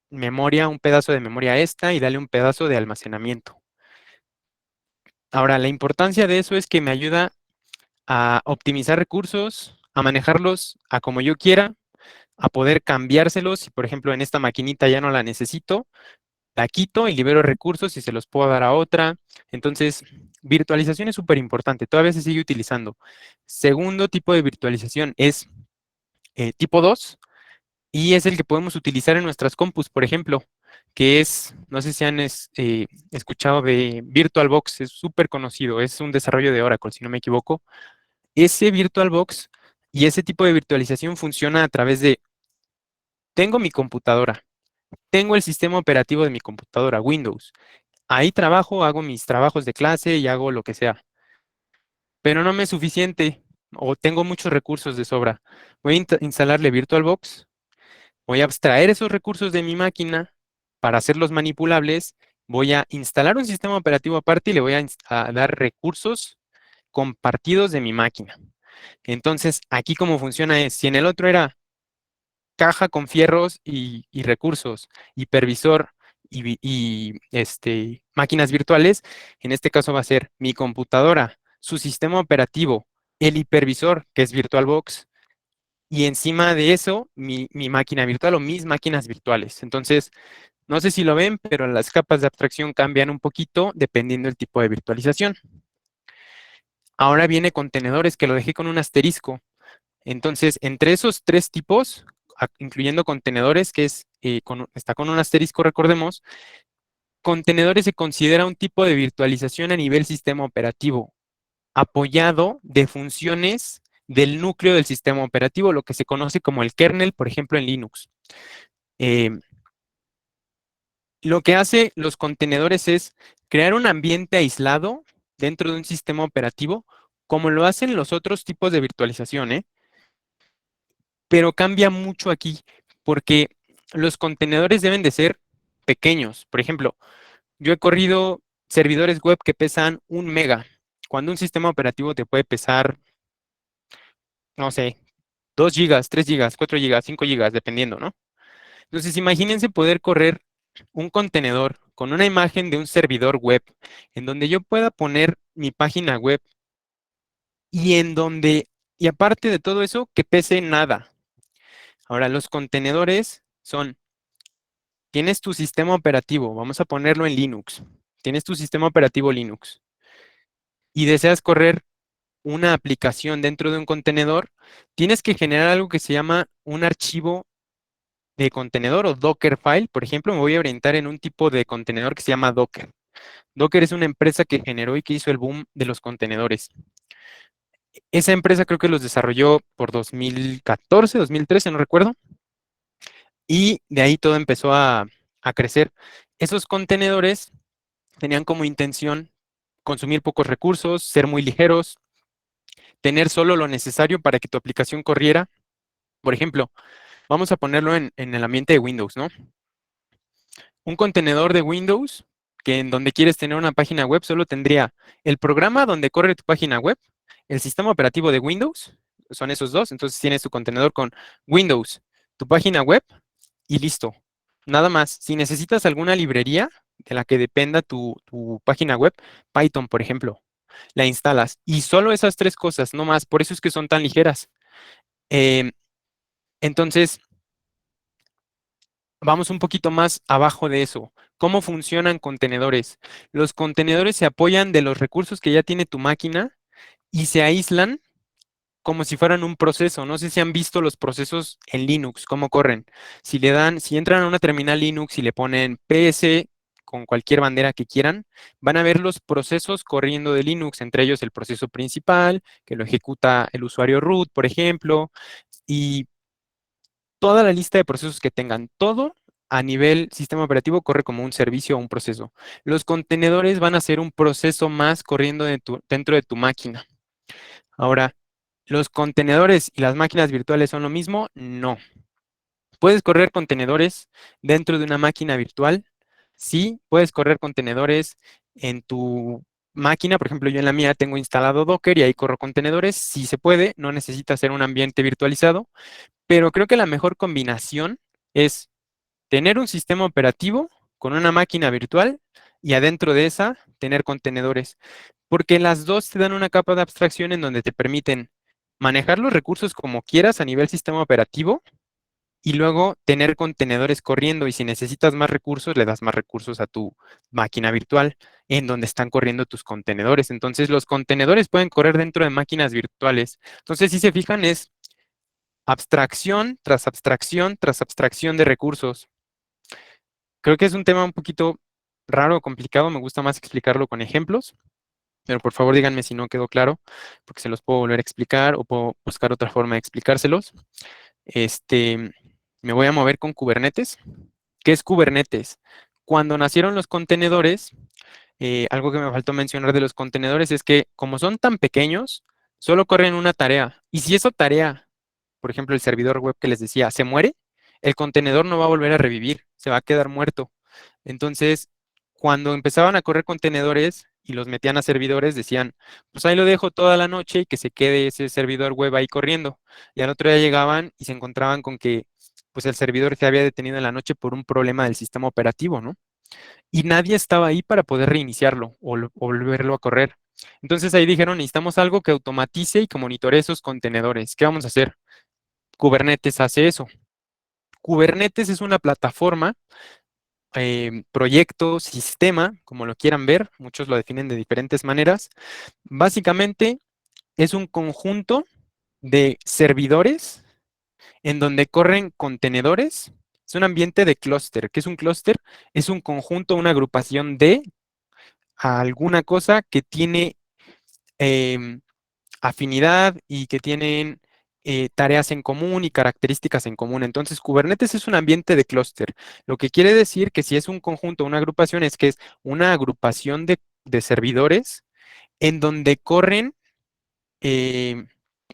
memoria, un pedazo de memoria a esta y dale un pedazo de almacenamiento. Ahora, la importancia de eso es que me ayuda a optimizar recursos, a manejarlos a como yo quiera, a poder cambiárselos. Si, por ejemplo, en esta maquinita ya no la necesito, la quito y libero recursos y se los puedo dar a otra. Entonces, virtualización es súper importante. Todavía se sigue utilizando. Segundo tipo de virtualización es tipo 2 y es el que podemos utilizar en nuestras compus, por ejemplo, que es, no sé si han escuchado de VirtualBox, es súper conocido, es un desarrollo de Oracle, si no me equivoco. Ese VirtualBox y ese tipo de virtualización funciona a través de, tengo mi computadora, tengo el sistema operativo de mi computadora, Windows. Ahí trabajo, hago mis trabajos de clase y hago lo que sea, pero no me es suficiente o tengo muchos recursos de sobra. Voy a instalarle VirtualBox, voy a abstraer esos recursos de mi máquina para hacerlos manipulables, voy a instalar un sistema operativo aparte y le voy a dar recursos compartidos de mi máquina. Entonces, aquí cómo funciona es, si en el otro era caja con fierros y recursos, hipervisor y máquinas virtuales, en este caso va a ser mi computadora, su sistema operativo, el hipervisor, que es VirtualBox, y encima de eso, mi máquina virtual o mis máquinas virtuales. Entonces, no sé si lo ven, pero las capas de abstracción cambian un poquito dependiendo del tipo de virtualización. Ahora viene contenedores, que lo dejé con un asterisco. Entonces, entre esos tres tipos, incluyendo contenedores, que está con un asterisco, recordemos, contenedores se considera un tipo de virtualización a nivel sistema operativo, apoyado de funciones del núcleo del sistema operativo, lo que se conoce como el kernel, por ejemplo, en Linux. Eh, lo que hace los contenedores es crear un ambiente aislado dentro de un sistema operativo, como lo hacen los otros tipos de virtualización, ¿eh? Pero cambia mucho aquí, porque los contenedores deben de ser pequeños. Por ejemplo, yo he corrido servidores web que pesan 1 mega, cuando un sistema operativo te puede pesar, no sé, 2 gigas, 3 gigas, 4 gigas, 5 gigas, dependiendo, ¿no? Entonces, imagínense poder correr un contenedor con una imagen de un servidor web, en donde yo pueda poner mi página web y y aparte de todo eso, que pese nada. Ahora, los contenedores son, tienes tu sistema operativo, vamos a ponerlo en Linux, tienes tu sistema operativo Linux y deseas correr una aplicación dentro de un contenedor, tienes que generar algo que se llama un archivo de contenedor o Dockerfile. Por ejemplo, me voy a orientar en un tipo de contenedor que se llama Docker. Docker es una empresa que generó y que hizo el boom de los contenedores. Esa empresa creo que los desarrolló por 2014, 2013, no recuerdo, y de ahí todo empezó a crecer. Esos contenedores tenían como intención consumir pocos recursos, ser muy ligeros, tener solo lo necesario para que tu aplicación corriera. Por ejemplo, vamos a ponerlo en el ambiente de Windows, ¿no? Un contenedor de Windows que en donde quieres tener una página web solo tendría el programa donde corre tu página web, el sistema operativo de Windows, son esos dos. Entonces tienes tu contenedor con Windows, tu página web y listo. Nada más. Si necesitas alguna librería de la que dependa tu página web, Python, por ejemplo, la instalas. Y solo esas tres cosas, no más. Por eso es que son tan ligeras. Em, entonces, vamos un poquito más abajo de eso. ¿Cómo funcionan contenedores? Los contenedores se apoyan de los recursos que ya tiene tu máquina y se aíslan como si fueran un proceso. No sé si han visto los procesos en Linux, cómo corren. Si entran a una terminal Linux y le ponen PS con cualquier bandera que quieran, van a ver los procesos corriendo de Linux, entre ellos el proceso principal, que lo ejecuta el usuario root, por ejemplo, y toda la lista de procesos que tengan. Todo a nivel sistema operativo corre como un servicio o un proceso. Los contenedores van a ser un proceso más corriendo dentro de tu máquina. Ahora, ¿los contenedores y las máquinas virtuales son lo mismo? No. ¿Puedes correr contenedores dentro de una máquina virtual? Sí, puedes correr contenedores en tu máquina. Por ejemplo, yo en la mía tengo instalado Docker y ahí corro contenedores. Sí se puede, no necesita ser un ambiente virtualizado, pero creo que la mejor combinación es tener un sistema operativo con una máquina virtual y adentro de esa tener contenedores, porque las dos te dan una capa de abstracción en donde te permiten manejar los recursos como quieras a nivel sistema operativo y luego tener contenedores corriendo y si necesitas más recursos, le das más recursos a tu máquina virtual en donde están corriendo tus contenedores. Entonces, los contenedores pueden correr dentro de máquinas virtuales. Entonces, si se fijan, es abstracción tras abstracción tras abstracción de recursos. Creo que es un tema un poquito raro o complicado, me gusta más explicarlo con ejemplos, pero por favor díganme si no quedó claro, porque se los puedo volver a explicar o puedo buscar otra forma de explicárselos. Este, Me voy a mover con Kubernetes. ¿Qué es Kubernetes? Cuando nacieron los contenedores, algo que me faltó mencionar de los contenedores es que como son tan pequeños, solo corren una tarea. Y si esa tarea, por ejemplo, el servidor web que les decía, se muere, el contenedor no va a volver a revivir, se va a quedar muerto. Entonces, cuando empezaban a correr contenedores y los metían a servidores, decían, pues ahí lo dejo toda la noche y que se quede ese servidor web ahí corriendo. Y al otro día llegaban y se encontraban con que pues el servidor se había detenido en la noche por un problema del sistema operativo, ¿no? Y nadie estaba ahí para poder reiniciarlo o volverlo a correr. Entonces ahí dijeron, necesitamos algo que automatice y que monitoree esos contenedores. ¿Qué vamos a hacer? Kubernetes hace eso. Kubernetes es una plataforma, proyecto, sistema, como lo quieran ver, muchos lo definen de diferentes maneras. Básicamente es un conjunto de servidores en donde corren contenedores. Es un ambiente de clúster. ¿Qué es un clúster? Es un conjunto, una agrupación de alguna cosa que tiene em, afinidad y que tienen tareas en común y características en común. Entonces, Kubernetes es un ambiente de clúster, lo que quiere decir que si es un conjunto, una agrupación, es que es una agrupación de servidores en donde corren, eh,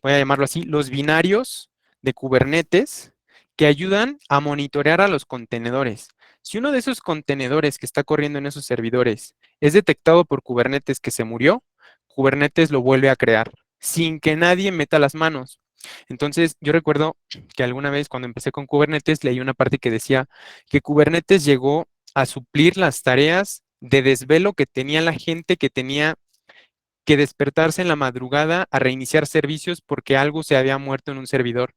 voy a llamarlo así, los binarios de Kubernetes que ayudan a monitorear a los contenedores. Si uno de esos contenedores que está corriendo en esos servidores es detectado por Kubernetes que se murió, Kubernetes lo vuelve a crear sin que nadie meta las manos. Entonces, yo recuerdo que alguna vez cuando empecé con Kubernetes leí una parte que decía que Kubernetes llegó a suplir las tareas de desvelo que tenía la gente que tenía que despertarse en la madrugada a reiniciar servicios porque algo se había muerto en un servidor.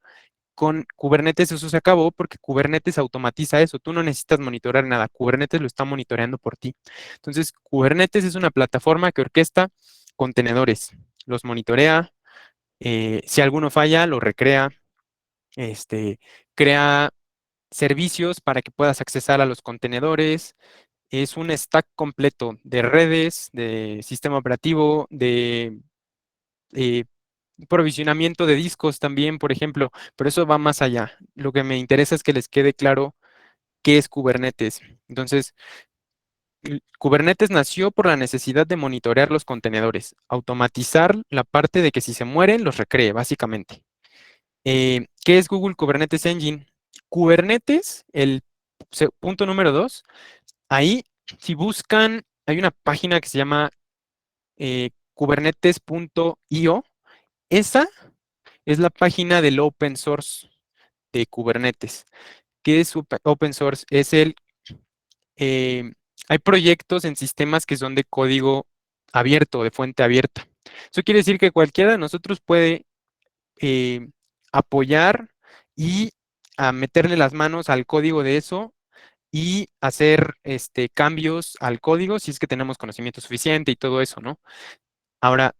Con Kubernetes eso se acabó porque Kubernetes automatiza eso. Tú no necesitas monitorear nada. Kubernetes lo está monitoreando por ti. Entonces, Kubernetes es una plataforma que orquesta contenedores, los monitorea. Si alguno falla, lo recrea. Crea servicios para que puedas accesar a los contenedores. Es un stack completo de redes, de sistema operativo, de eh, provisionamiento de discos también, por ejemplo, pero eso va más allá. Lo que me interesa es que les quede claro qué es Kubernetes. Entonces, Kubernetes nació por la necesidad de monitorear los contenedores, automatizar la parte de que si se mueren, los recree, básicamente. ¿Qué es Google Kubernetes Engine? Kubernetes, el punto número 2, ahí, si buscan, hay una página que se llama kubernetes.io. Esa es la página del open source de Kubernetes. ¿Qué es open source? Eh, hay proyectos en sistemas que son de código abierto, de fuente abierta. Eso quiere decir que cualquiera de nosotros puede eh, apoyar y a meterle las manos al código de eso y hacer cambios al código si es que tenemos conocimiento suficiente y todo eso, ¿no? Ahora,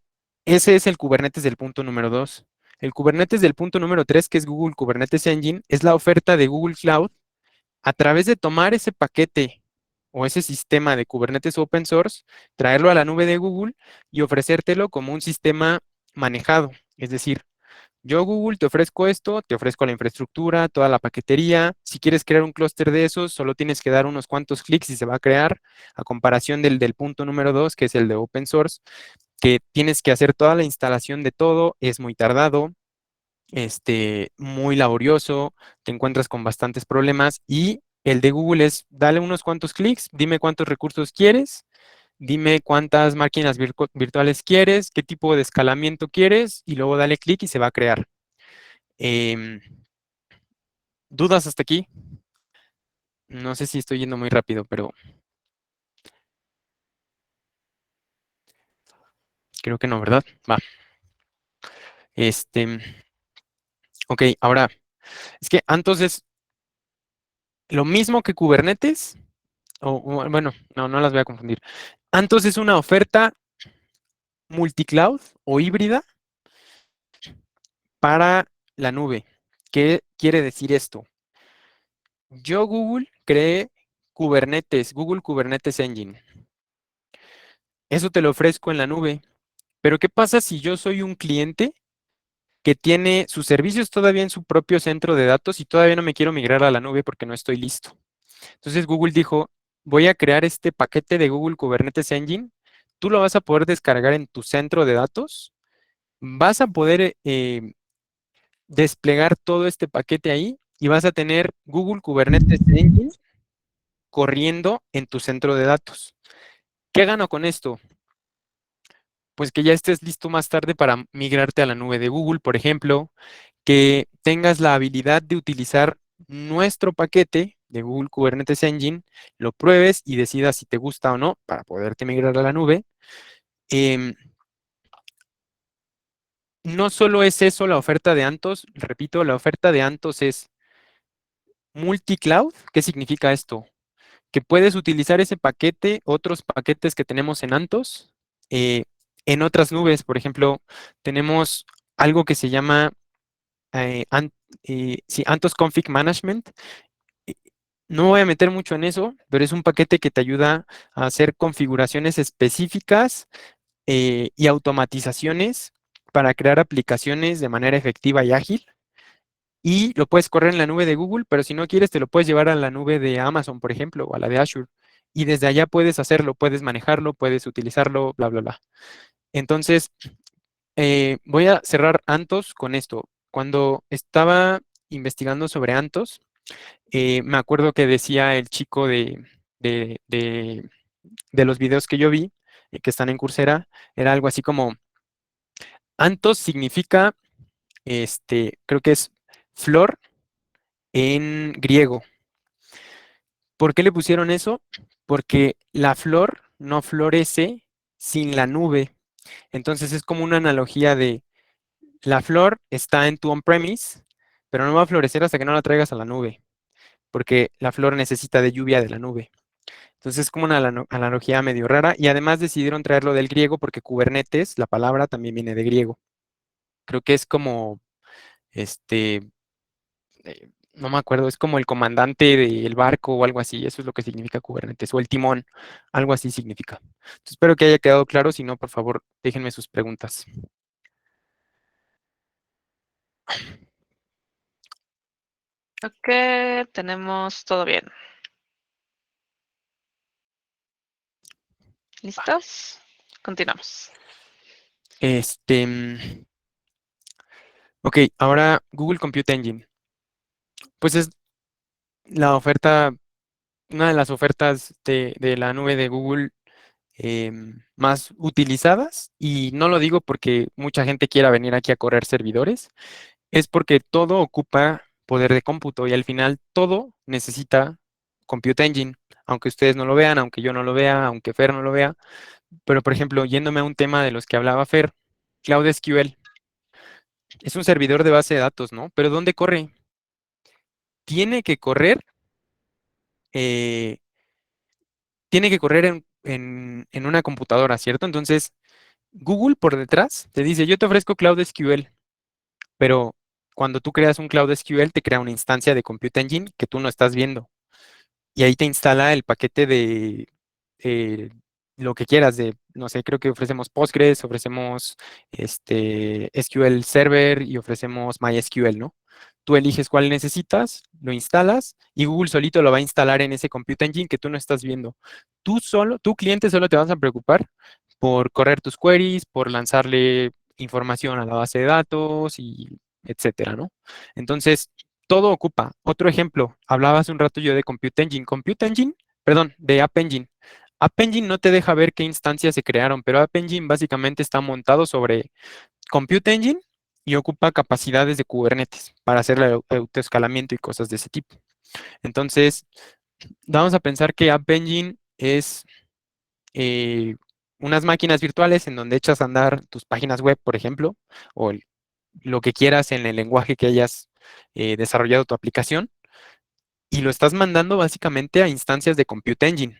ese es el Kubernetes del punto número 2. El Kubernetes del punto número 3, que es Google Kubernetes Engine, es la oferta de Google Cloud a través de tomar ese paquete o ese sistema de Kubernetes open source, traerlo a la nube de Google y ofrecértelo como un sistema manejado. Es decir, yo Google te ofrezco esto, te ofrezco la infraestructura, toda la paquetería. Si quieres crear un clúster de esos, solo tienes que dar unos cuantos clics y se va a crear, a comparación del punto número 2, que es el de open source, que tienes que hacer toda la instalación de todo, es muy tardado, muy laborioso, te encuentras con bastantes problemas y el de Google es, dale unos cuantos clics, dime cuántos recursos quieres, dime cuántas máquinas virtuales quieres, qué tipo de escalamiento quieres y luego dale clic y se va a crear. Em, ¿Dudas hasta aquí? No sé si estoy yendo muy rápido, pero creo que no, ¿verdad? Va. Este, ok, ahora, es que Antos es lo mismo que Kubernetes, bueno, no las voy a confundir. Antos es una oferta multicloud o híbrida para la nube. ¿Qué quiere decir esto? Yo, Google, creé Kubernetes, Google Kubernetes Engine. Eso te lo ofrezco en la nube. Pero ¿qué pasa si yo soy un cliente que tiene sus servicios todavía en su propio centro de datos y todavía no me quiero migrar a la nube porque no estoy listo? Entonces Google dijo, voy a crear este paquete de Google Kubernetes Engine. Tú lo vas a poder descargar en tu centro de datos. Vas a poder desplegar todo este paquete ahí y vas a tener Google Kubernetes Engine corriendo en tu centro de datos. ¿Qué gano con esto? Pues que ya estés listo más tarde para migrarte a la nube de Google, por ejemplo, que tengas la habilidad de utilizar nuestro paquete de Google Kubernetes Engine, lo pruebes y decidas si te gusta o no para poderte migrar a la nube. Em, no solo es eso la oferta de Antos, repito, la oferta de Antos es multi-cloud. ¿Qué significa esto? Que puedes utilizar ese paquete, otros paquetes que tenemos en Antos, eh, en otras nubes. Por ejemplo, tenemos algo que se llama sí, Antos Config Management. Eh, No me voy a meter mucho en eso, pero es un paquete que te ayuda a hacer configuraciones específicas y automatizaciones para crear aplicaciones de manera efectiva y ágil. Y lo puedes correr en la nube de Google, pero si no quieres, te lo puedes llevar a la nube de Amazon, por ejemplo, o a la de Azure. Y desde allá puedes hacerlo, puedes manejarlo, puedes utilizarlo, bla, bla, bla. Entonces, voy a cerrar Antos con esto. Cuando estaba investigando sobre Antos, me acuerdo que decía el chico de, de- de los videos que yo vi, que están en Coursera, era algo así como, Antos significa, creo que es flor en griego. ¿Por qué le pusieron eso? Porque la flor no florece sin la nube. Entonces es como una analogía de la flor está en tu on-premise, pero no va a florecer hasta que no la traigas a la nube, porque la flor necesita de lluvia de la nube. Entonces es como una analogía medio rara y además decidieron traerlo del griego porque Kubernetes, la palabra también viene de griego. Creo que es como, este, no me acuerdo, es como el comandante del barco o algo así, eso es lo que significa Kubernetes, o el timón, algo así significa. Entonces, espero que haya quedado claro, si no, por favor, déjenme sus preguntas. Ok, tenemos todo bien. ¿Listos? Continuamos. Ok, ahora Google Compute Engine. Pues es la oferta, una de las ofertas de la nube de Google más utilizadas, y no lo digo porque mucha gente quiera venir aquí a correr servidores, es porque todo ocupa poder de cómputo y al final todo necesita Compute Engine, aunque ustedes no lo vean, aunque yo no lo vea, aunque Fer no lo vea. Pero, por ejemplo, yéndome a un tema de los que hablaba Fer, Cloud SQL es un servidor de base de datos, ¿no? Pero ¿dónde corre? Tiene que correr, eh, tiene que correr en una computadora, ¿cierto? Entonces, Google por detrás te dice, yo te ofrezco Cloud SQL, pero cuando tú creas un Cloud SQL, te crea una instancia de Compute Engine que tú no estás viendo. Y ahí te instala el paquete de eh, lo que quieras, de, no sé, creo que ofrecemos Postgres, ofrecemos SQL Server y ofrecemos MySQL, ¿no? Tú eliges cuál necesitas, lo instalas y Google solito lo va a instalar en ese Compute Engine que tú no estás viendo. Tu cliente solo te vas a preocupar por correr tus queries, por lanzarle información a la base de datos y etcétera, ¿no? Entonces, todo ocupa. Otro ejemplo, hablaba hace un rato yo de Compute Engine. Compute Engine, perdón, de App Engine. App Engine no te deja ver qué instancias se crearon, pero App Engine básicamente está montado sobre Compute Engine y ocupa capacidades de Kubernetes para hacer el autoescalamiento y cosas de ese tipo. Entonces, vamos a pensar que App Engine es eh, unas máquinas virtuales en donde echas a andar tus páginas web, por ejemplo, o lo que quieras en el lenguaje que hayas desarrollado tu aplicación, y lo estás mandando básicamente a instancias de Compute Engine.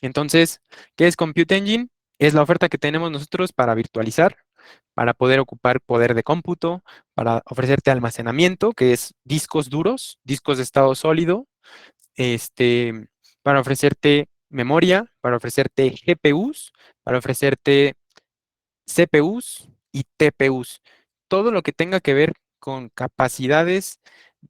Entonces, ¿qué es Compute Engine? Es la oferta que tenemos nosotros para virtualizar, para poder ocupar poder de cómputo, para ofrecerte almacenamiento, que es discos duros, discos de estado sólido, este, para ofrecerte memoria, para ofrecerte GPUs, para ofrecerte CPUs y TPUs. Todo lo que tenga que ver con capacidades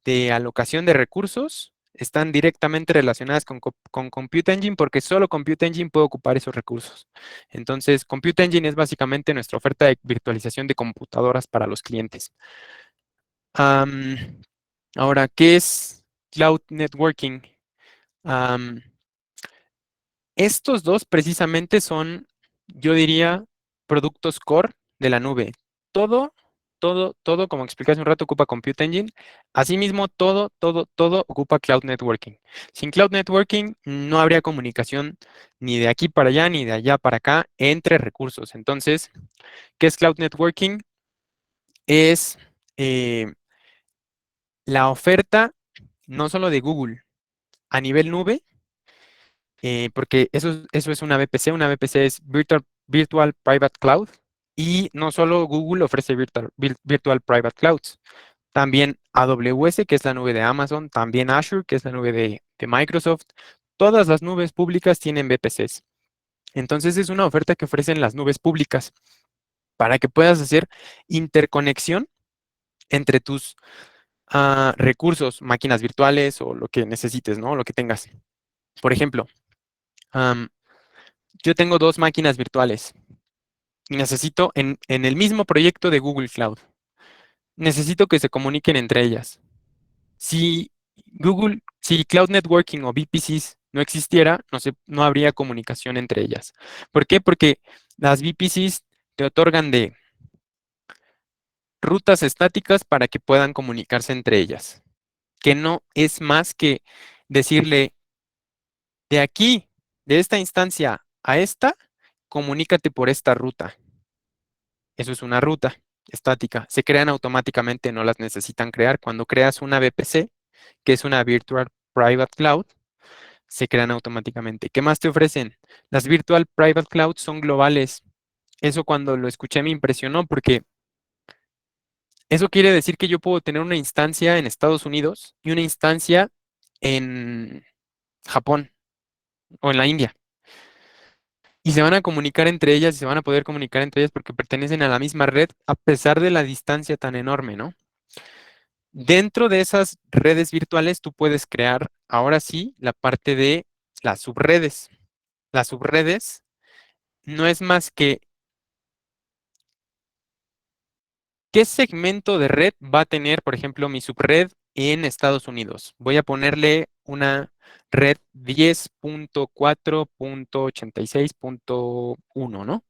de alocación de recursos están directamente relacionadas con Compute Engine porque solo Compute Engine puede ocupar esos recursos. Entonces, Compute Engine es básicamente nuestra oferta de virtualización de computadoras para los clientes. Am, Ahora, ¿qué es Cloud Networking? Am, Estos dos precisamente son, yo diría, productos core de la nube. Todo, todo, como expliqué hace un rato, ocupa Compute Engine. Asimismo, todo ocupa Cloud Networking. Sin Cloud Networking no habría comunicación ni de aquí para allá ni de allá para acá entre recursos. Entonces, ¿qué es Cloud Networking? Es eh, la oferta no solo de Google a nivel nube, porque eso es una VPC. Una VPC es Virtual Private Cloud. Y no solo Google ofrece Virtual Private Clouds, también AWS, que es la nube de Amazon, también Azure, que es la nube de Microsoft. Todas las nubes públicas tienen VPCs. Entonces es una oferta que ofrecen las nubes públicas para que puedas hacer interconexión entre tus recursos, máquinas virtuales o lo que necesites, ¿no? Lo que tengas. Por ejemplo, am, yo tengo dos máquinas virtuales y necesito en el mismo proyecto de Google Cloud, necesito que se comuniquen entre ellas. Si si Cloud Networking o VPCs no existiera, no habría comunicación entre ellas. ¿Por qué? Porque las VPCs te otorgan de rutas estáticas para que puedan comunicarse entre ellas, que no es más que decirle de aquí, de esta instancia a esta, comunícate por esta ruta. Eso es una ruta estática. Se crean automáticamente, no las necesitan crear. Cuando creas una VPC, que es una Virtual Private Cloud, se crean automáticamente. ¿Qué más te ofrecen? Las Virtual Private Clouds son globales. Eso cuando lo escuché me impresionó porque eso quiere decir que yo puedo tener una instancia en Estados Unidos y una instancia en Japón o en la India. Y se van a comunicar entre ellas y se van a poder comunicar entre ellas porque pertenecen a la misma red a pesar de la distancia tan enorme, ¿no? Dentro de esas redes virtuales tú puedes crear ahora sí la parte de las subredes. Las subredes no es más que qué segmento de red va a tener, por ejemplo, mi subred en Estados Unidos. Voy a ponerle una red 10.4.86.1, ¿no?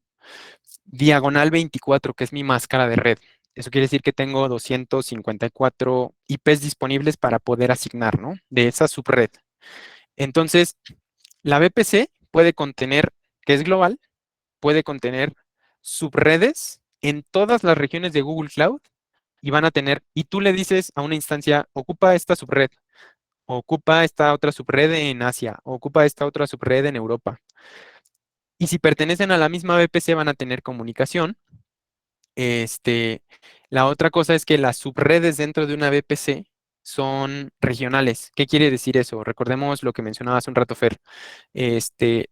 Diagonal 24, que es mi máscara de red. Eso quiere decir que tengo 254 IPs disponibles para poder asignar, ¿no? De esa subred. Entonces, la VPC puede contener, que es global, puede contener subredes en todas las regiones de Google Cloud y van a tener, y tú le dices a una instancia, ocupa esta subred, ocupa esta otra subred en Asia, ocupa esta otra subred en Europa. Y si pertenecen a la misma VPC van a tener comunicación. Este, La otra cosa es que las subredes dentro de una VPC son regionales. ¿Qué quiere decir eso? Recordemos lo que mencionaba hace un rato, Fer.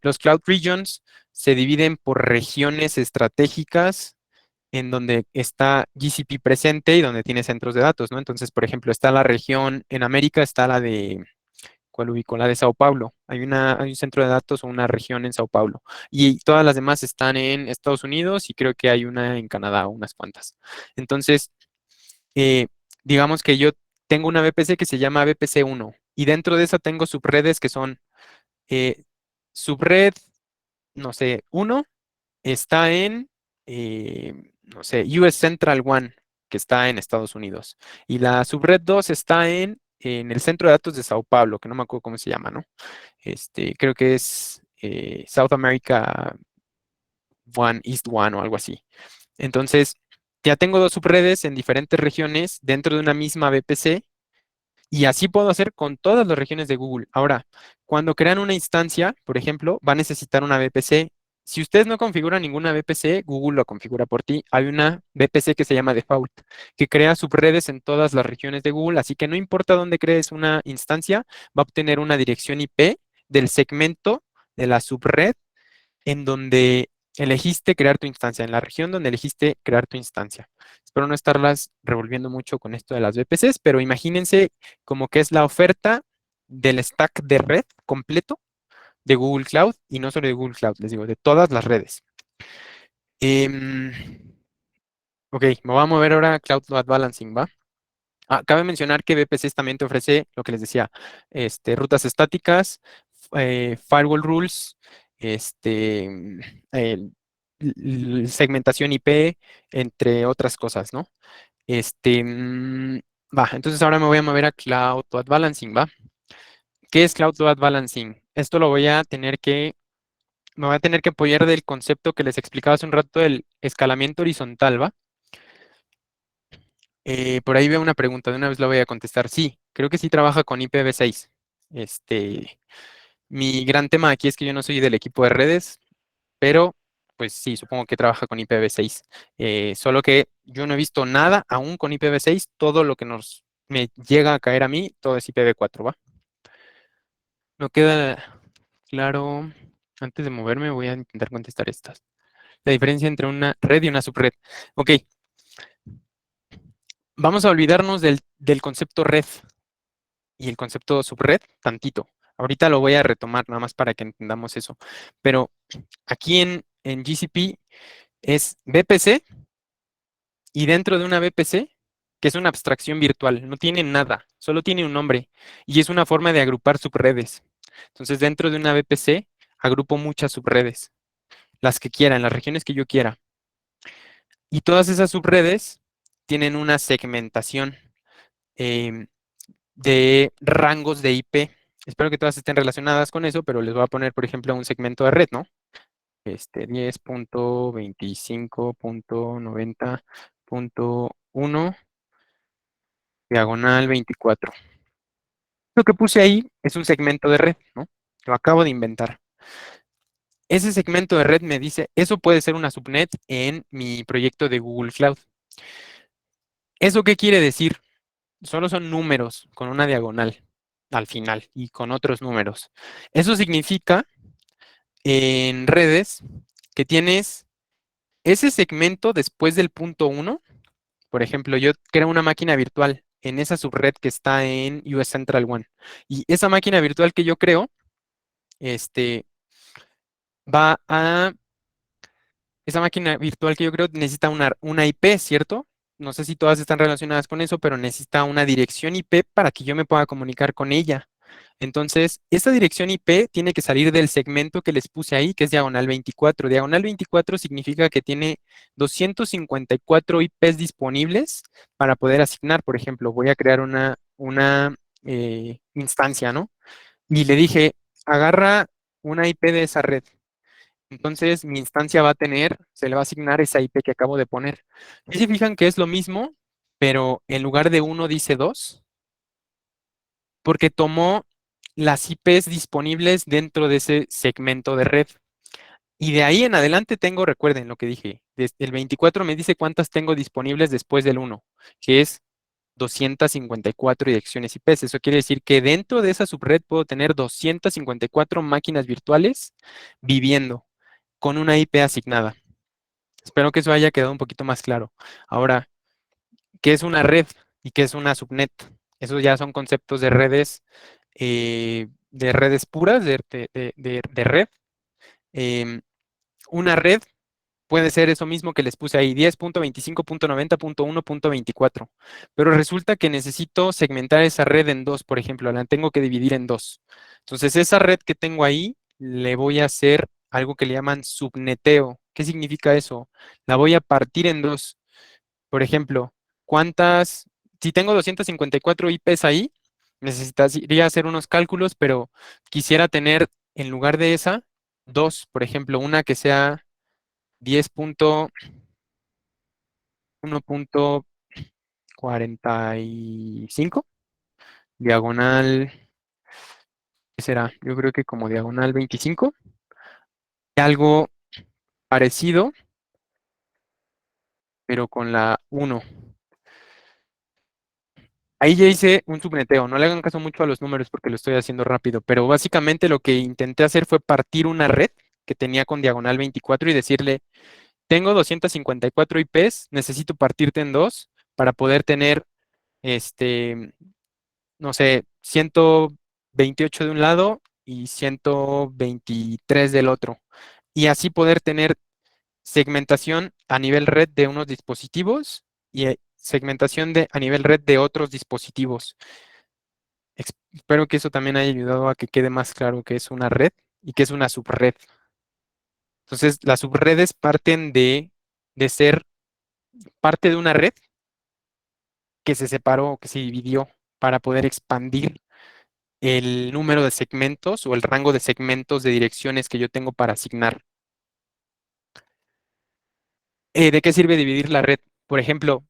Los Cloud Regions se dividen por regiones estratégicas en donde está GCP presente y donde tiene centros de datos, ¿no? Entonces, por ejemplo, está la región en América, está la de, ¿cuál ubicó? La de Sao Paulo. Hay un centro de datos o una región en Sao Paulo. Y todas las demás están en Estados Unidos y creo que hay una en Canadá, unas cuantas. Entonces, eh, digamos que yo tengo una VPC que se llama VPC 1 y dentro de esa tengo subredes que son eh, subred, no sé, 1 está en, no sé, US Central One, que está en Estados Unidos. Y la subred 2 está en el centro de datos de Sao Paulo, que no me acuerdo cómo se llama, ¿no? Creo que es South America One, East One o algo así. Entonces, ya tengo dos subredes en diferentes regiones dentro de una misma VPC y así puedo hacer con todas las regiones de Google. Ahora, cuando crean una instancia, por ejemplo, va a necesitar una VPC. Si ustedes no configuran ninguna VPC, Google lo configura por ti. Hay una VPC que se llama Default, que crea subredes en todas las regiones de Google, así que no importa dónde crees una instancia, va a obtener una dirección IP del segmento de la subred en donde elegiste crear tu instancia, en la región donde elegiste crear tu instancia. Espero no estarlas revolviendo mucho con esto de las VPCs, pero imagínense como que es la oferta del stack de red completo de Google Cloud y no solo de Google Cloud, les digo, de todas las redes. Em, ok, me voy a mover ahora a Cloud Load Balancing, ¿va? Cabe mencionar que VPCs también te ofrece lo que les decía, rutas estáticas, firewall rules, el- segmentación IP, entre otras cosas, ¿no? Va, entonces ahora me voy a mover a Cloud Load Balancing, ¿va? ¿Qué es Cloud Load Balancing? Esto me voy a tener que apoyar del concepto que les explicaba hace un rato del escalamiento horizontal, ¿va? Por ahí veo una pregunta, de una vez la voy a contestar. Sí, creo que sí trabaja con IPv6. Este, mi gran tema aquí es que yo no soy del equipo de redes, pero pues sí, supongo que trabaja con IPv6. Solo que yo no he visto nada aún con IPv6. Todo lo que me llega a caer a mí, todo es IPv4, ¿va? No queda claro. Antes de moverme, voy a intentar contestar estas. La diferencia entre una red y una subred. Ok, vamos a olvidarnos del concepto red y el concepto subred tantito. Ahorita lo voy a retomar nada más para que entendamos eso. Pero aquí en GCP es VPC y dentro de una VPC, que es una abstracción virtual, no tiene nada, solo tiene un nombre y es una forma de agrupar subredes. Entonces, dentro de una VPC, agrupo muchas subredes, las que quiera, en las regiones que yo quiera. Y todas esas subredes tienen una segmentación. em, de rangos de IP. Espero que todas estén relacionadas con eso, pero les voy a poner, por ejemplo, un segmento de red, ¿no? 10.25.90.1 diagonal 24. Lo que puse ahí es un segmento de red, ¿no? Lo acabo de inventar. Ese segmento de red me dice, eso puede ser una subnet en mi proyecto de Google Cloud. ¿Eso qué quiere decir? Solo son números con una diagonal al final y con otros números. Eso significa en redes que tienes ese segmento después del punto 1. Por ejemplo, yo creo una máquina virtual en esa subred que está en US Central One. Y esa máquina virtual que yo creo, este, va a esa máquina virtual que yo creo necesita una IP, ¿cierto? No sé si todas están relacionadas con eso, pero necesita una dirección IP para que yo me pueda comunicar con ella. Entonces, esta dirección IP tiene que salir del segmento que les puse ahí, que es diagonal 24. Diagonal 24 significa que tiene 254 IPs disponibles para poder asignar. Por ejemplo, voy a crear una instancia, ¿no? Y le dije, agarra una IP de esa red. Entonces, mi instancia va a tener, se le va a asignar esa IP que acabo de poner. Y se fijan que es lo mismo, pero en lugar de uno dice 2, porque tomó las IPs disponibles dentro de ese segmento de red. Y de ahí en adelante tengo, recuerden lo que dije, el 24 me dice cuántas tengo disponibles después del 1, que es 254 direcciones IP. Eso quiere decir que dentro de esa subred puedo tener 254 máquinas virtuales viviendo con una IP asignada. Espero que eso haya quedado un poquito más claro. Ahora, ¿qué es una red y qué es una subnet? Esos ya son conceptos de redes puras, de red. Em, una red puede ser eso mismo que les puse ahí, 10.25.90.1.24. Pero resulta que necesito segmentar esa red en dos, por ejemplo, la tengo que dividir en dos. Entonces, esa red que tengo ahí, le voy a hacer algo que le llaman subneteo. ¿Qué significa eso? La voy a partir en dos. Por ejemplo, si tengo 254 IPs ahí, necesitaría hacer unos cálculos, pero quisiera tener en lugar de esa, dos, por ejemplo, una que sea 10.1.45, diagonal, ¿qué será? Yo creo que como diagonal 25, algo parecido, pero con la 1. Ahí ya hice un subneteo, no le hagan caso mucho a los números porque lo estoy haciendo rápido, pero básicamente lo que intenté hacer fue partir una red que tenía con diagonal 24 y decirle, tengo 254 IPs, necesito partirte en dos para poder tener, no sé, 128 de un lado y 123 del otro. Y así poder tener segmentación a nivel red de unos dispositivos y segmentación a nivel red de otros dispositivos. Espero que eso también haya ayudado a que quede más claro qué es una red y qué es una subred. Entonces, las subredes parten de ser parte de una red que se separó, que se dividió para poder expandir el número de segmentos o el rango de segmentos de direcciones que yo tengo para asignar. ¿De qué sirve dividir la red? Por ejemplo,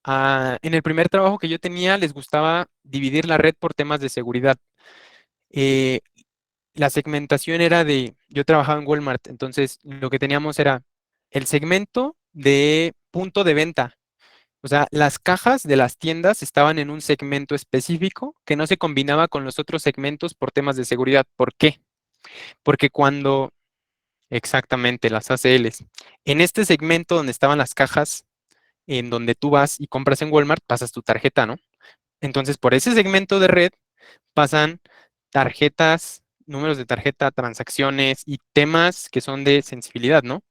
en el primer trabajo que yo tenía les gustaba dividir la red por temas de seguridad. Eh, la segmentación era yo trabajaba en Walmart, entonces lo que teníamos era el segmento de punto de venta. O sea, las cajas de las tiendas estaban en un segmento específico que no se combinaba con los otros segmentos por temas de seguridad. ¿Por qué? Porque exactamente, las ACLs, en este segmento donde estaban las cajas, en donde tú vas y compras en Walmart, pasas tu tarjeta, ¿no? Entonces, por ese segmento de red pasan tarjetas, números de tarjeta, transacciones y temas que son de sensibilidad, ¿no?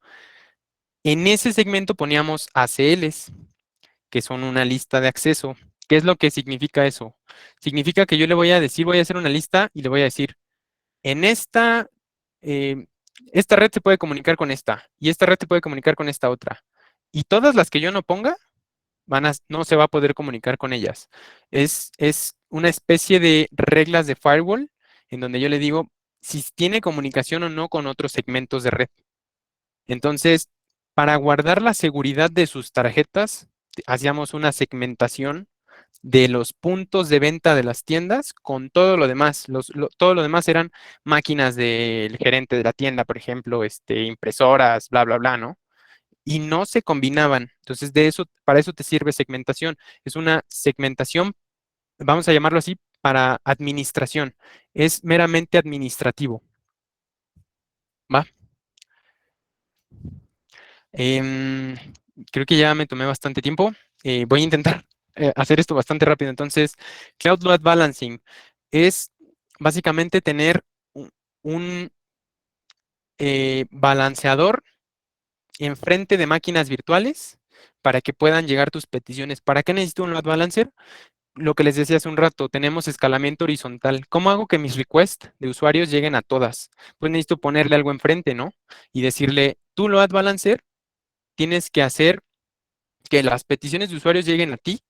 En ese segmento poníamos ACLs, que son una lista de acceso. ¿Qué es lo que significa eso? Significa que yo le voy a decir, voy a hacer una lista y le voy a decir, en eh, esta red se puede comunicar con esta y esta red se puede comunicar con esta otra. Y todas las que yo no ponga, no se va a poder comunicar con ellas. Es una especie de reglas de firewall en donde yo le digo si tiene comunicación o no con otros segmentos de red. Entonces, para guardar la seguridad de sus tarjetas, hacíamos una segmentación de los puntos de venta de las tiendas con todo lo demás. Todo lo demás eran máquinas del gerente de la tienda, por ejemplo, impresoras, bla, bla, bla, ¿no? Y no se combinaban. Entonces, para eso te sirve segmentación. Es una segmentación, vamos a llamarlo así, para administración. Es meramente administrativo, ¿va? Em, Creo que ya me tomé bastante tiempo. Voy a intentar hacer esto bastante rápido. Entonces, Cloud Load Balancing es básicamente tener un balanceador enfrente de máquinas virtuales para que puedan llegar tus peticiones. ¿Para qué necesito un load balancer? Lo que les decía hace un rato, tenemos escalamiento horizontal. ¿Cómo hago que mis requests de usuarios lleguen a todas? Pues necesito ponerle algo enfrente, ¿no? Y decirle, tú load balancer, tienes que hacer que las peticiones de usuarios lleguen a ti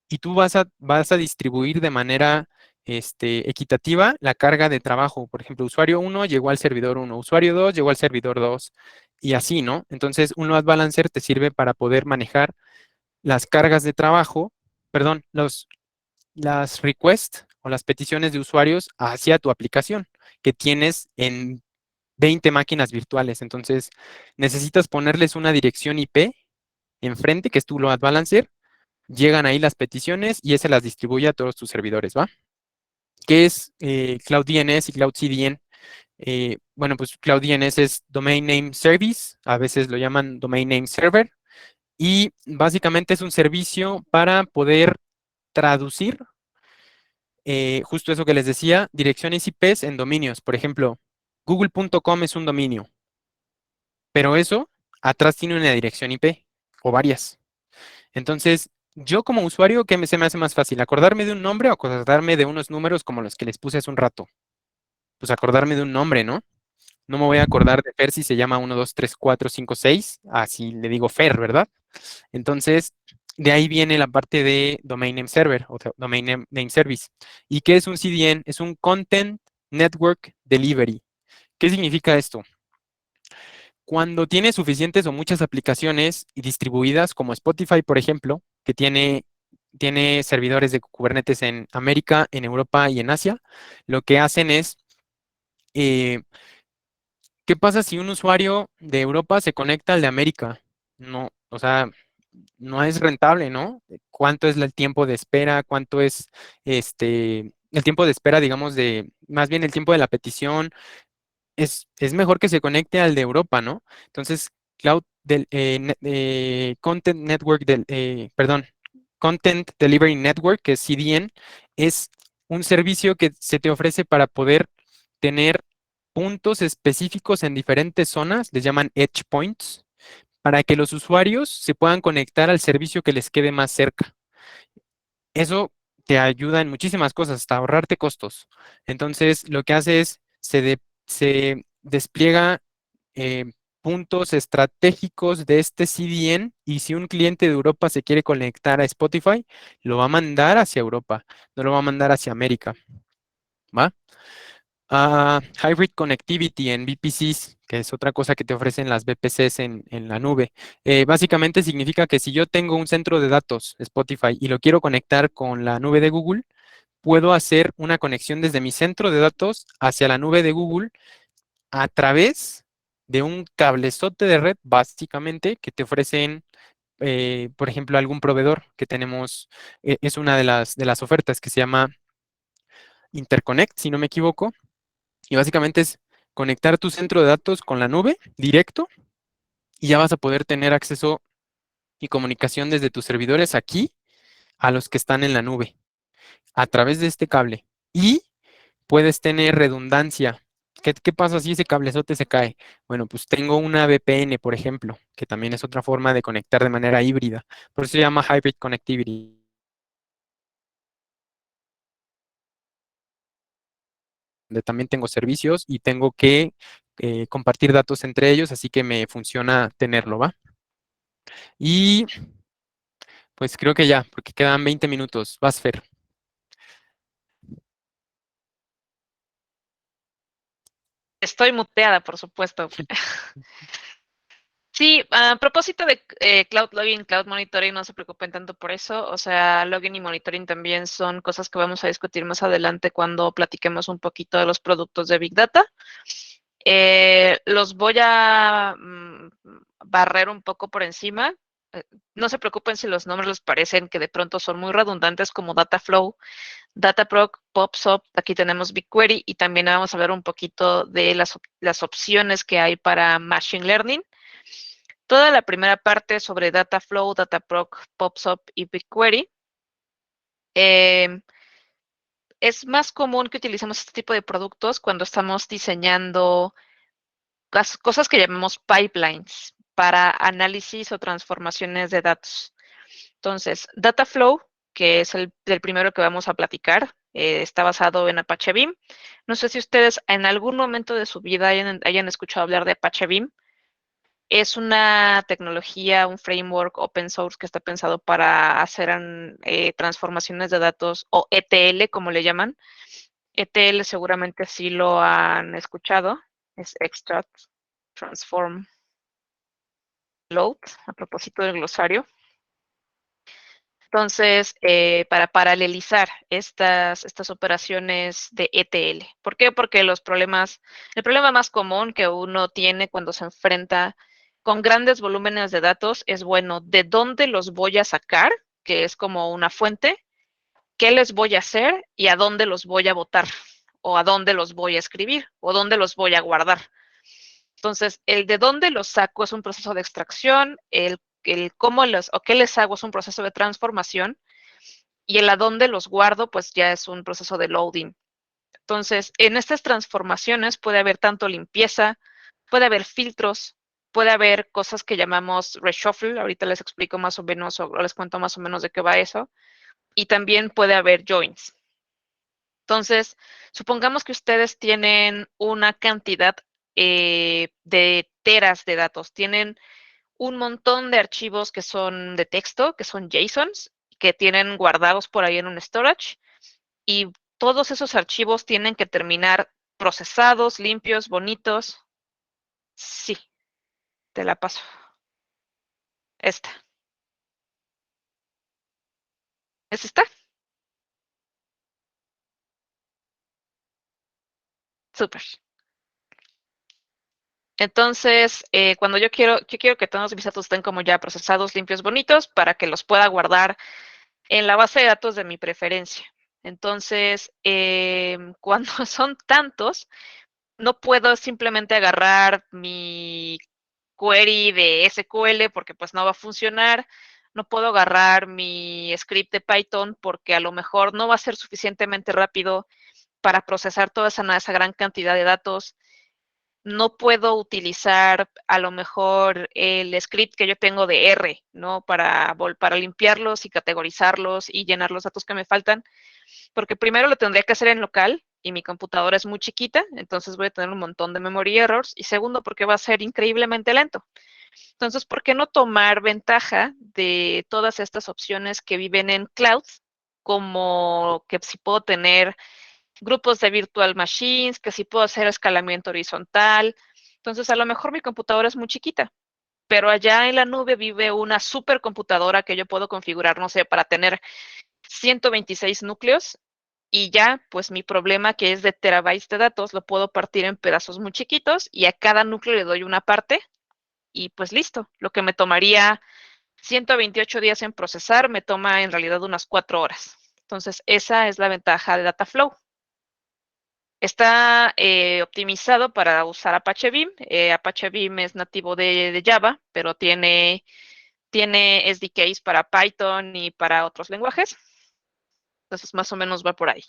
y tú vas a distribuir de manera equitativa la carga de trabajo. Por ejemplo, usuario 1 llegó al servidor 1, usuario 2 llegó al servidor 2 y así, ¿no? Entonces, un load balancer te sirve para poder manejar las cargas de trabajo, perdón, las requests o las peticiones de usuarios hacia tu aplicación que tienes en 20 máquinas virtuales. Entonces, necesitas ponerles una dirección IP enfrente, que es tu load balancer. Llegan ahí las peticiones y ese las distribuye a todos tus servidores, ¿va? ¿Qué es Cloud DNS y Cloud CDN? Bueno, pues Cloud DNS es Domain Name Service, a veces lo llaman Domain Name Server, y básicamente es un servicio para poder traducir justo eso que les decía, direcciones IPs en dominios. Por ejemplo, google.com es un dominio, pero eso atrás tiene una dirección IP o varias. Entonces, yo como usuario, se me hace más fácil? ¿Acordarme de un nombre o acordarme de unos números como los que les puse hace un rato? Pues acordarme de un nombre, ¿no? No me voy a acordar de Fer si se llama 1, 2, 3, 4, 5, 6. Así le digo Fer, ¿verdad? Entonces, de ahí viene la parte de Domain Name Server o Domain Name Service. ¿Y qué es un CDN? Es un Content Network Delivery. ¿Qué significa esto? Cuando tienes suficientes o muchas aplicaciones distribuidas, como Spotify, por ejemplo, que tiene servidores de Kubernetes en América, en Europa y en Asia, lo que hacen es, eh, ¿qué pasa si un usuario de Europa se conecta al de América? No, o sea, no es rentable, ¿no? ¿Cuánto es el tiempo de espera? ¿Cuánto es el tiempo de espera, digamos, más bien el tiempo de la petición? Es mejor que se conecte al de Europa, ¿no? Entonces, Content Network perdón, Content Delivery Network, que es CDN, es un servicio que se te ofrece para poder tener puntos específicos en diferentes zonas, les llaman edge points, para que los usuarios se puedan conectar al servicio que les quede más cerca. Eso te ayuda en muchísimas cosas, hasta ahorrarte costos. Entonces, lo que hace es, se despliega puntos estratégicos de este CDN y si un cliente de Europa se quiere conectar a Spotify, lo va a mandar hacia Europa, no lo va a mandar hacia América, ¿va? Hybrid Connectivity en VPCs, que es otra cosa que te ofrecen las VPCs en la nube. Básicamente significa que si yo tengo un centro de datos, Spotify, y lo quiero conectar con la nube de Google, puedo hacer una conexión desde mi centro de datos hacia la nube de Google a través de un cablezote de red, básicamente, que te ofrecen, por ejemplo, algún proveedor que tenemos, es una de las ofertas que se llama Interconnect, si no me equivoco, y básicamente es conectar tu centro de datos con la nube directo y ya vas a poder tener acceso y comunicación desde tus servidores aquí a los que están en la nube a través de este cable. Y puedes tener redundancia. ¿Qué pasa si ese cablezote se cae? Bueno, pues tengo una VPN, por ejemplo, que también es otra forma de conectar de manera híbrida. Por eso se llama Hybrid Connectivity, donde también tengo servicios y tengo que compartir datos entre ellos, así que me funciona tenerlo, ¿va? Y pues creo que ya, porque quedan 20 minutos. Vas, Fer. Estoy muteada, por supuesto. Sí, a propósito de Cloud Login, Cloud Monitoring, no se preocupen tanto por eso. O sea, Login y Monitoring también son cosas que vamos a discutir más adelante cuando platiquemos un poquito de los productos de Big Data. Los voy a barrer un poco por encima. No se preocupen si los nombres les parecen que de pronto son muy redundantes como Dataflow, Dataproc, PubSub. Aquí tenemos BigQuery y también vamos a ver un poquito de las opciones que hay para Machine Learning. Toda la primera parte sobre Dataflow, Dataproc, PubSub y BigQuery. Es más común que utilicemos este tipo de productos cuando estamos diseñando cosas que llamamos pipelines para análisis o transformaciones de datos. Entonces, Dataflow, que es el primero que vamos a platicar, está basado en Apache Beam. No sé si ustedes en algún momento de su vida hayan escuchado hablar de Apache Beam. Es una tecnología, un framework open source que está pensado para hacer transformaciones de datos o ETL, como le llaman. ETL seguramente sí lo han escuchado. Es Extract, Transform, Load, a propósito del glosario. Entonces, para paralelizar estas operaciones de ETL. ¿Por qué? Porque el problema más común que uno tiene cuando se enfrenta con grandes volúmenes de datos es, bueno, ¿de dónde los voy a sacar? Que es como una fuente. ¿Qué les voy a hacer y a dónde los voy a botar? O a dónde los voy a escribir o dónde los voy a guardar. Entonces, el de dónde los saco es un proceso de extracción, el cómo los o qué les hago es un proceso de transformación y el a dónde los guardo pues ya es un proceso de loading. Entonces, en estas transformaciones puede haber tanto limpieza, puede haber filtros, puede haber cosas que llamamos reshuffle, ahorita les explico más o menos o les cuento más o menos de qué va eso, y también puede haber joins. Entonces, supongamos que ustedes tienen una cantidad de teras de datos, tienen un montón de archivos que son de texto, que son JSONs, que tienen guardados por ahí en un storage, y todos esos archivos tienen que terminar procesados, limpios, bonitos. Sí, te la paso. Esta. ¿Es esta? Súper. Entonces, cuando yo quiero que todos mis datos estén como ya procesados, limpios, bonitos, para que los pueda guardar en la base de datos de mi preferencia. Entonces, cuando son tantos, no puedo simplemente agarrar mi query de SQL porque pues no va a funcionar. No puedo agarrar mi script de Python porque a lo mejor no va a ser suficientemente rápido para procesar toda esa gran cantidad de datos. No puedo utilizar a lo mejor el script que yo tengo de R, ¿no? Para limpiarlos y categorizarlos y llenar los datos que me faltan, porque primero lo tendría que hacer en local y mi computadora es muy chiquita, entonces voy a tener un montón de memory errors, y segundo, porque va a ser increíblemente lento. Entonces, ¿por qué no tomar ventaja de todas estas opciones que viven en cloud? Como que si puedo tener grupos de virtual machines, que si puedo hacer escalamiento horizontal. Entonces, a lo mejor mi computadora es muy chiquita, pero allá en la nube vive una supercomputadora que yo puedo configurar, no sé, para tener 126 núcleos, y ya, pues mi problema, que es de terabytes de datos, lo puedo partir en pedazos muy chiquitos y a cada núcleo le doy una parte y pues listo. Lo que me tomaría 128 días en procesar, me toma en realidad unas 4 horas. Entonces, esa es la ventaja de Dataflow. Está optimizado para usar Apache Beam. Apache Beam es nativo de Java, pero tiene SDKs para Python y para otros lenguajes. Entonces, más o menos va por ahí.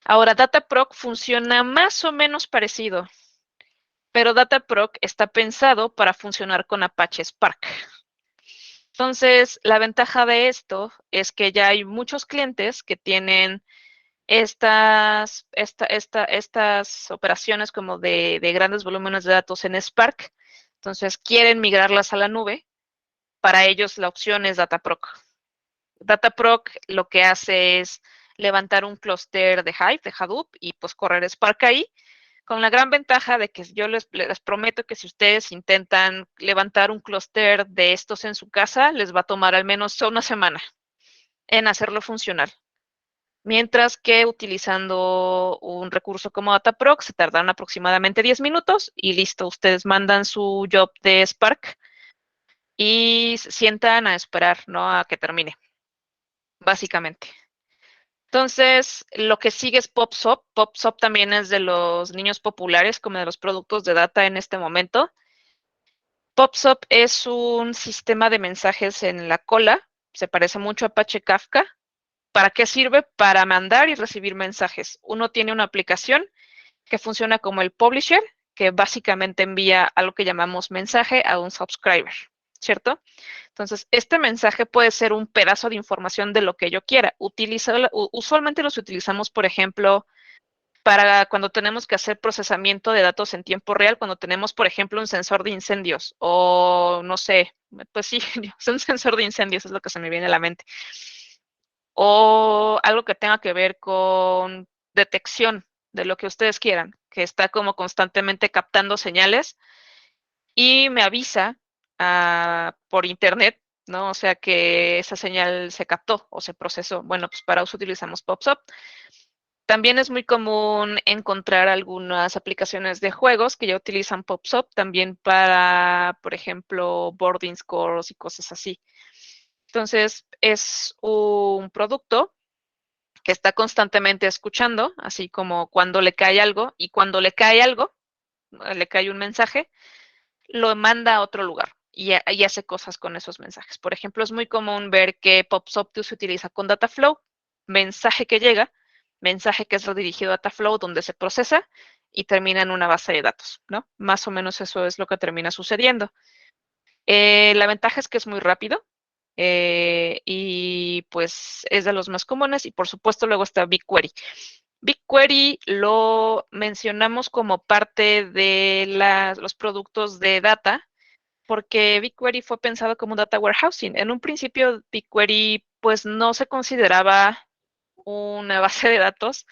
Ahora, Dataproc funciona más o menos parecido, pero Dataproc está pensado para funcionar con Apache Spark. Entonces, la ventaja de esto es que ya hay muchos clientes que tienen estas operaciones como de grandes volúmenes de datos en Spark. Entonces, quieren migrarlas a la nube. Para ellos la opción es Dataproc. Dataproc lo que hace es levantar un clúster de Hive, de Hadoop, y pues correr Spark ahí, con la gran ventaja de que yo les prometo que si ustedes intentan levantar un clúster de estos en su casa, les va a tomar al menos una semana en hacerlo funcionar. Mientras que utilizando un recurso como Dataproc se tardan aproximadamente 10 minutos y listo, ustedes mandan su job de Spark y se sientan a esperar, ¿no? A que termine, básicamente. Entonces, lo que sigue es PopSop. PopSop también es de los niños populares, como de los productos de data en este momento. PopSop es un sistema de mensajes en la cola, se parece mucho a Apache Kafka. ¿Para qué sirve? Para mandar y recibir mensajes. Uno tiene una aplicación que funciona como el publisher, que básicamente envía algo que llamamos mensaje a un subscriber, ¿cierto? Entonces, este mensaje puede ser un pedazo de información de lo que yo quiera. Usualmente los utilizamos, por ejemplo, para cuando tenemos que hacer procesamiento de datos en tiempo real, cuando tenemos, por ejemplo, un sensor de incendios o no sé, pues sí, un sensor de incendios es lo que se me viene a la mente. O algo que tenga que ver con detección de lo que ustedes quieran, que está como constantemente captando señales y me avisa por internet, ¿no? O sea, que esa señal se captó o se procesó. Bueno, pues para eso utilizamos PubSub. También es muy común encontrar algunas aplicaciones de juegos que ya utilizan PubSub también para, por ejemplo, boarding scores y cosas así. Entonces, es un producto que está constantemente escuchando, así como cuando le cae algo, y cuando le cae algo, le cae un mensaje, lo manda a otro lugar y hace cosas con esos mensajes. Por ejemplo, es muy común ver que PubSub se utiliza con Dataflow, mensaje que llega, mensaje que es redirigido a Dataflow, donde se procesa y termina en una base de datos, ¿no? Más o menos eso es lo que termina sucediendo. La ventaja es que es muy rápido, y pues es de los más comunes, y por supuesto luego está BigQuery. BigQuery lo mencionamos como parte de los productos de data, porque BigQuery fue pensado como data warehousing. En un principio BigQuery pues no se consideraba una base de datos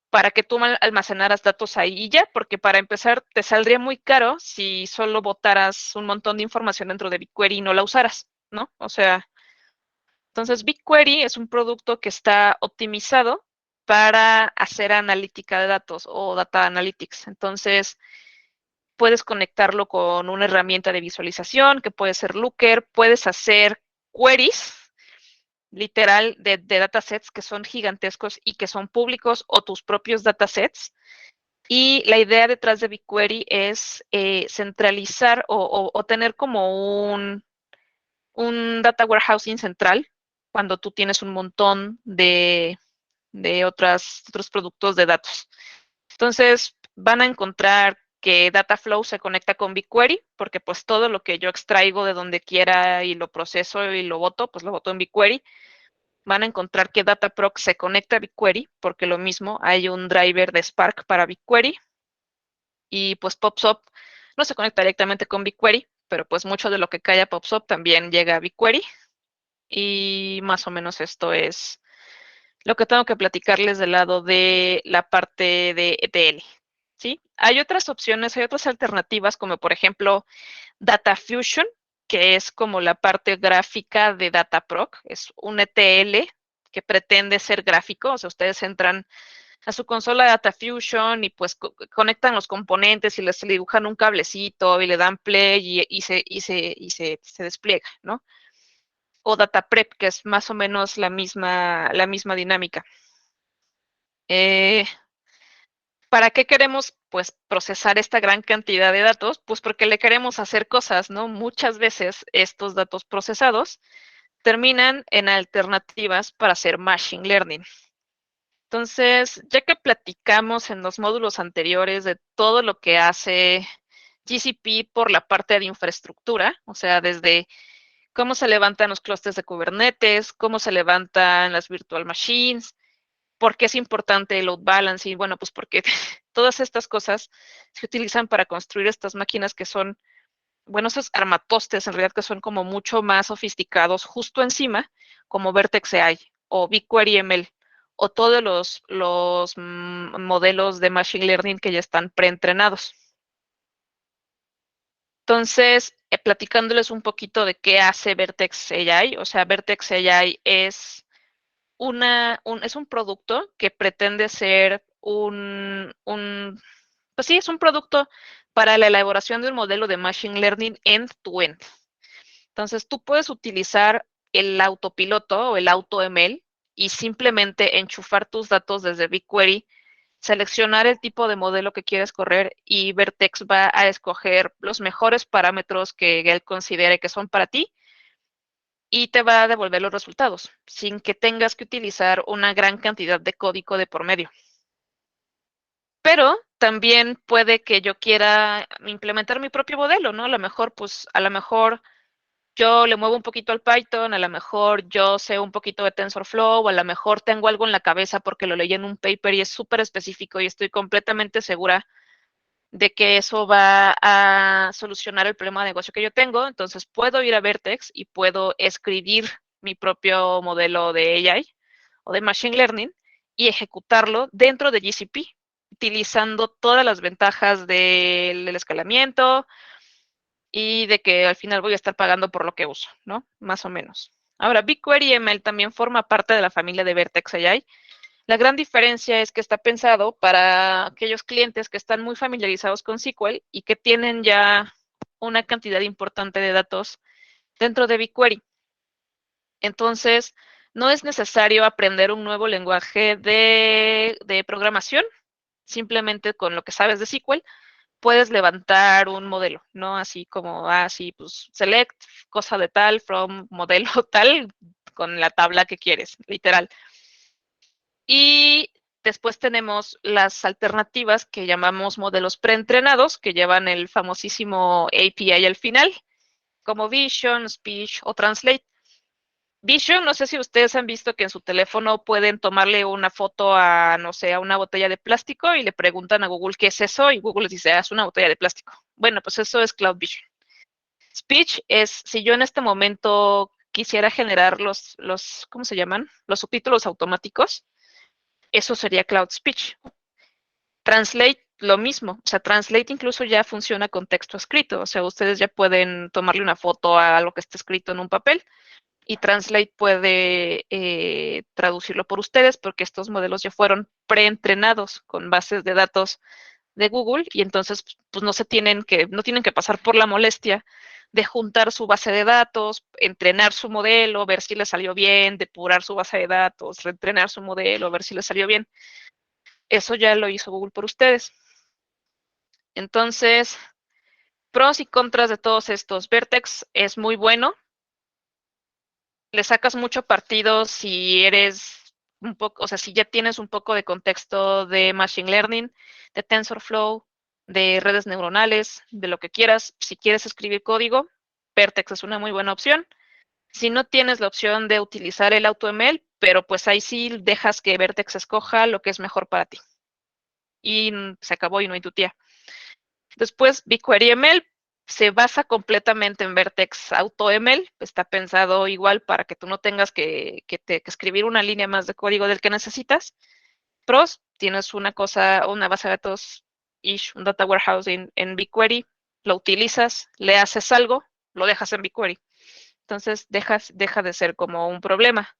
para que tú almacenaras datos ahí y ya, porque para empezar te saldría muy caro si solo botaras un montón de información dentro de BigQuery y no la usaras, ¿no? O sea, entonces BigQuery es un producto que está optimizado para hacer analítica de datos o data analytics. Entonces, puedes conectarlo con una herramienta de visualización que puede ser Looker, puedes hacer queries literal de datasets que son gigantescos y que son públicos o tus propios datasets. Y la idea detrás de BigQuery es centralizar o tener como un data warehousing central cuando tú tienes un montón de otros productos de datos. Entonces, van a encontrar que Dataflow se conecta con BigQuery, porque pues todo lo que yo extraigo de donde quiera y lo proceso y lo boto, pues lo boto en BigQuery. Van a encontrar que Dataproc se conecta a BigQuery, porque lo mismo, hay un driver de Spark para BigQuery, y pues PubSub no se conecta directamente con BigQuery, pero pues mucho de lo que cae a PubSub también llega a BigQuery, y más o menos esto es lo que tengo que platicarles del lado de la parte de ETL. ¿Sí? Hay otras opciones, hay otras alternativas, como por ejemplo Data Fusion, que es como la parte gráfica de Dataproc, es un ETL que pretende ser gráfico, o sea, ustedes entran a su consola de Data Fusion y pues conectan los componentes y les dibujan un cablecito y le dan play y se despliega, ¿no? O Data Prep, que es más o menos la misma dinámica. ¿Para qué queremos pues procesar esta gran cantidad de datos? Pues porque le queremos hacer cosas, ¿no? Muchas veces estos datos procesados terminan en alternativas para hacer machine learning. Entonces, ya que platicamos en los módulos anteriores de todo lo que hace GCP por la parte de infraestructura, o sea, desde cómo se levantan los clústeres de Kubernetes, cómo se levantan las virtual machines, ¿por qué es importante el load balancing? Bueno, pues porque todas estas cosas se utilizan para construir estas máquinas que son, bueno, esos armatosts en realidad que son como mucho más sofisticados justo encima, como Vertex AI o BigQuery ML o todos los modelos de Machine Learning que ya están preentrenados. Entonces, platicándoles un poquito de qué hace Vertex AI, o sea, Vertex AI es es un producto que pretende ser pues sí, es un producto para la elaboración de un modelo de Machine Learning end-to-end. Entonces, tú puedes utilizar el autopiloto o el AutoML y simplemente enchufar tus datos desde BigQuery, seleccionar el tipo de modelo que quieres correr y Vertex va a escoger los mejores parámetros que él considere que son para ti y te va a devolver los resultados sin que tengas que utilizar una gran cantidad de código de por medio. Pero también puede que yo quiera implementar mi propio modelo, ¿no? A lo mejor, pues, a lo mejor yo le muevo un poquito al Python, a lo mejor yo sé un poquito de TensorFlow, o a lo mejor tengo algo en la cabeza porque lo leí en un paper y es súper específico y estoy completamente segura de que eso va a solucionar el problema de negocio que yo tengo. Entonces puedo ir a Vertex y puedo escribir mi propio modelo de AI o de Machine Learning y ejecutarlo dentro de GCP, utilizando todas las ventajas del escalamiento, y de que al final voy a estar pagando por lo que uso, ¿no? Más o menos. Ahora, BigQuery ML también forma parte de la familia de Vertex AI. La gran diferencia es que está pensado para aquellos clientes que están muy familiarizados con SQL y que tienen ya una cantidad importante de datos dentro de BigQuery. Entonces, no es necesario aprender un nuevo lenguaje de programación, simplemente con lo que sabes de SQL puedes levantar un modelo, ¿no? Así como, así, pues, select, cosa de tal, from, modelo tal, con la tabla que quieres, literal. Y después tenemos las alternativas que llamamos modelos preentrenados, que llevan el famosísimo API al final, como Vision, Speech o Translate. Vision, no sé si ustedes han visto que en su teléfono pueden tomarle una foto a, no sé, a una botella de plástico y le preguntan a Google qué es eso y Google les dice, es una botella de plástico. Bueno, pues eso es Cloud Vision. Speech es, si yo en este momento quisiera generar ¿cómo se llaman? Los subtítulos automáticos, eso sería Cloud Speech. Translate, lo mismo. O sea, Translate incluso ya funciona con texto escrito. O sea, ustedes ya pueden tomarle una foto a algo que está escrito en un papel y Translate puede traducirlo por ustedes porque estos modelos ya fueron preentrenados con bases de datos de Google y entonces pues no tienen que pasar por la molestia de juntar su base de datos, entrenar su modelo, ver si le salió bien, depurar su base de datos, reentrenar su modelo, ver si le salió bien. Eso ya lo hizo Google por ustedes. Entonces, pros y contras de todos estos. Vertex es muy bueno, le sacas mucho partido si eres un poco, o sea, si ya tienes un poco de contexto de Machine Learning, de TensorFlow, de redes neuronales, de lo que quieras. Si quieres escribir código, Vertex es una muy buena opción. Si no tienes la opción de utilizar el AutoML, pero pues ahí sí dejas que Vertex escoja lo que es mejor para ti. Y se acabó y no hay tu tía. Después, BigQuery ML se basa completamente en Vertex AutoML. Está pensado igual para que tú no tengas que escribir una línea más de código del que necesitas. Pros, tienes una base de datos, un data warehouse en BigQuery, lo utilizas, le haces algo, lo dejas en BigQuery. Entonces, deja de ser como un problema.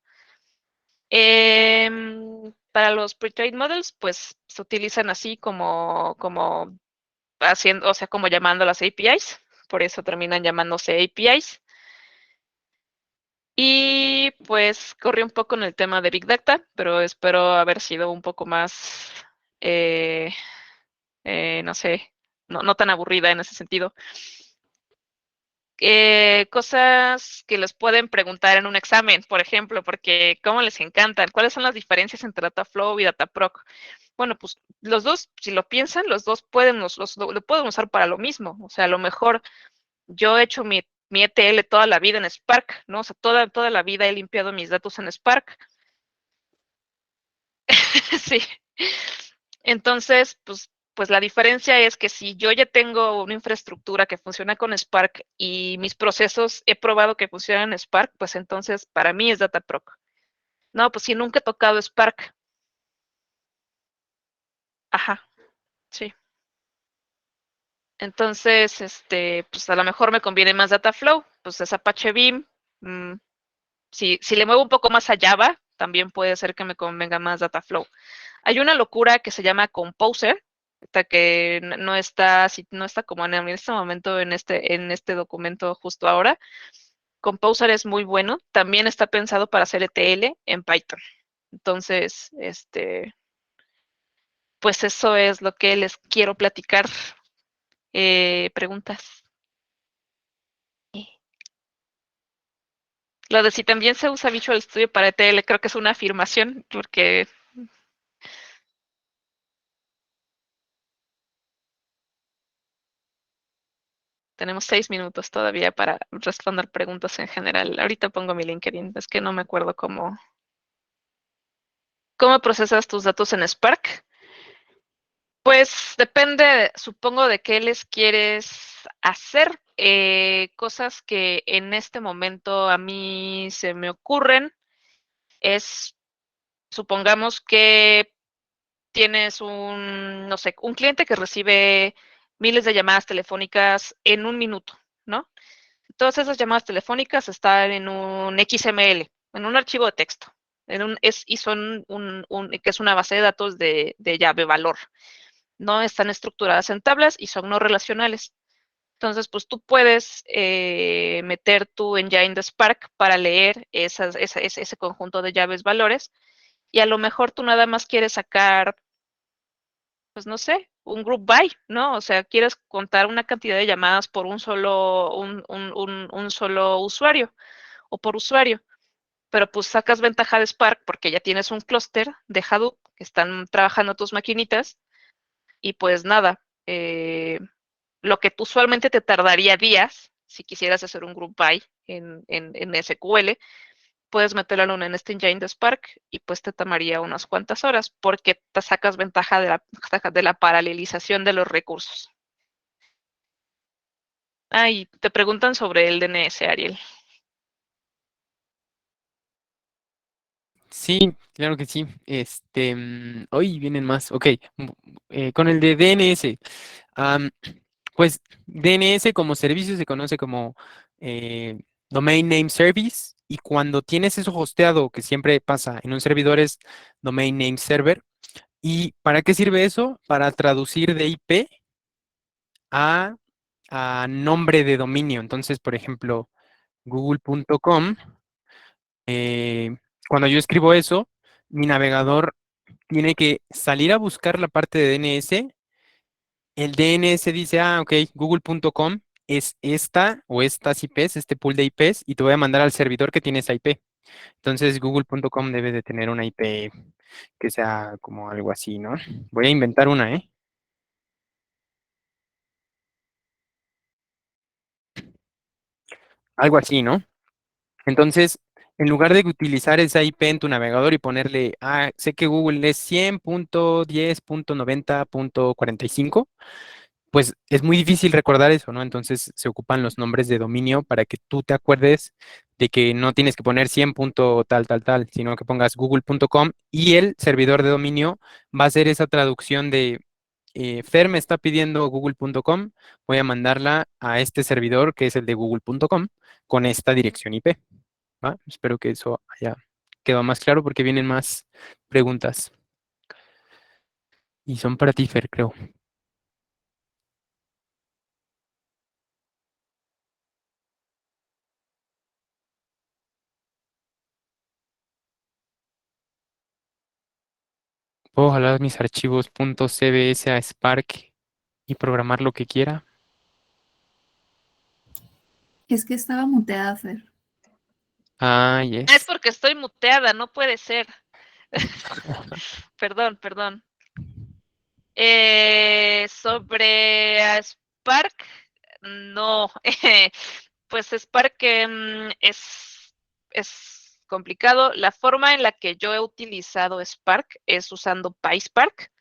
Para los pre-trained models, pues se utilizan así como haciendo, o sea, como llamando las APIs, por eso terminan llamándose APIs. Y pues corrí un poco en el tema de Big Data, pero espero haber sido un poco más, eh, no sé, no tan aburrida en ese sentido. Cosas que les pueden preguntar en un examen, por ejemplo, porque cómo les encantan, cuáles son las diferencias entre Dataflow y Dataproc. Bueno, pues los dos, si lo piensan, los dos lo pueden usar para lo mismo. O sea, a lo mejor yo he hecho mi ETL toda la vida en Spark, ¿no? O sea, toda la vida he limpiado mis datos en Spark. Sí. Entonces, pues la diferencia es que si yo ya tengo una infraestructura que funciona con Spark y mis procesos he probado que funcionan en Spark, pues entonces para mí es Dataproc. No, pues si nunca he tocado Spark. Ajá, sí. Entonces, pues a lo mejor me conviene más Dataflow, pues es Apache Beam. Mm, si le muevo un poco más a Java, también puede ser que me convenga más Dataflow. Hay una locura que se llama Composer, que no está como en este momento en este documento justo ahora. Composer es muy bueno, también está pensado para hacer ETL en Python. Entonces, pues eso es lo que les quiero platicar. Preguntas. Lo de si también se usa Visual Studio para ETL, creo que es una afirmación, porque tenemos 6 minutos todavía para responder preguntas en general. Ahorita pongo mi LinkedIn, es que no me acuerdo cómo procesas tus datos en Spark. Pues depende, supongo, de qué les quieres hacer. Cosas que en este momento a mí se me ocurren es, supongamos que tienes no sé, un cliente que recibe miles de llamadas telefónicas en un minuto. ¿no? Todas esas llamadas telefónicas están en un XML, en un archivo de texto, y son que es una base de datos de llave valor. No están estructuradas en tablas y son no relacionales. Entonces, pues tú puedes meter tu engine de Spark para leer ese conjunto de llaves valores, y a lo mejor tú nada más quieres sacar, pues no sé, un group by, ¿no? O sea, quieres contar una cantidad de llamadas por un solo usuario o por usuario, pero pues sacas ventaja de Spark porque ya tienes un clúster de Hadoop que están trabajando tus maquinitas, y pues nada, lo que usualmente te tardaría días si quisieras hacer un group by en SQL, puedes meterlo en este engine de Spark y pues te tomaría unas cuantas horas porque te sacas ventaja de la paralelización de los recursos. Ah, y te preguntan sobre el DNS, Ariel. Sí, claro que sí. Hoy vienen más. Ok, con el de DNS. am, pues DNS como servicio se conoce como eh, Domain Name Service. Y cuando tienes eso hosteado, que siempre pasa en un servidor, es Domain Name Server. ¿Y para qué sirve eso? Para traducir de IP a, a nombre de dominio. Entonces, por ejemplo, google.com, cuando yo escribo eso, mi navegador tiene que salir a buscar la parte de DNS. El DNS dice, ok, google.com es esta o estas IPs, este pool de IPs, y te voy a mandar al servidor que tiene esa IP. Entonces, google.com debe de tener una IP que sea como algo así, ¿no? Voy a inventar una, ¿eh? Algo así, ¿no? Entonces, en lugar de utilizar esa IP en tu navegador y ponerle, sé que Google es 100.10.90.45, pues es muy difícil recordar eso, ¿no? Entonces se ocupan los nombres de dominio para que tú te acuerdes de que no tienes que poner 100 punto tal, tal, tal, sino que pongas google.com y el servidor de dominio va a hacer esa traducción de Fer me está pidiendo google.com, voy a mandarla a este servidor que es el de google.com con esta dirección IP, ¿va? Espero que eso haya quedado más claro porque vienen más preguntas y son para ti, Fer, creo. Puedo jalar mis archivos .cbs a Spark y programar lo que quiera. Es que estaba muteada, Fer. Ah, Es yes. porque estoy muteada, no puede ser. Perdón, perdón. Sobre Spark, no. Pues Spark es complicado. La forma en la que yo he utilizado Spark es usando PySpark.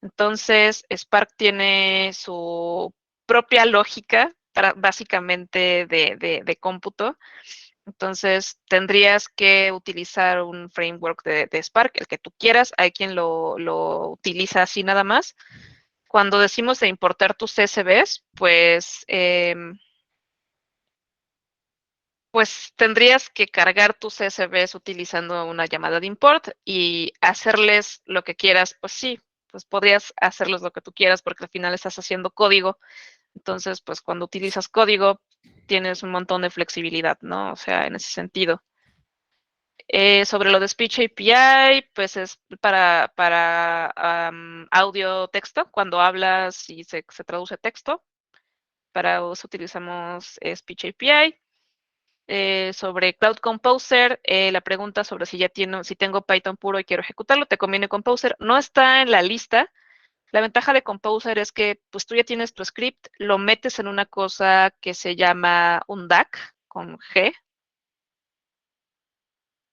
Entonces, Spark tiene su propia lógica, básicamente de cómputo. Entonces, tendrías que utilizar un framework de Spark, el que tú quieras. Hay quien lo utiliza así nada más. Cuando decimos de importar tus CSVs, pues tendrías que cargar tus CSVs utilizando una llamada de import y hacerles lo que quieras. Pues sí, pues podrías hacerles lo que tú quieras porque al final estás haciendo código. Entonces, pues cuando utilizas código, tienes un montón de flexibilidad, ¿no? O sea, en ese sentido. Sobre lo de Speech API, pues es para audio-texto, cuando hablas y se traduce texto. Para eso utilizamos Speech API. Sobre Cloud Composer, la pregunta sobre si tengo Python puro y quiero ejecutarlo, te conviene Composer. No está en la lista. La ventaja de Composer es que pues tú ya tienes tu script, lo metes en una cosa que se llama un DAC con G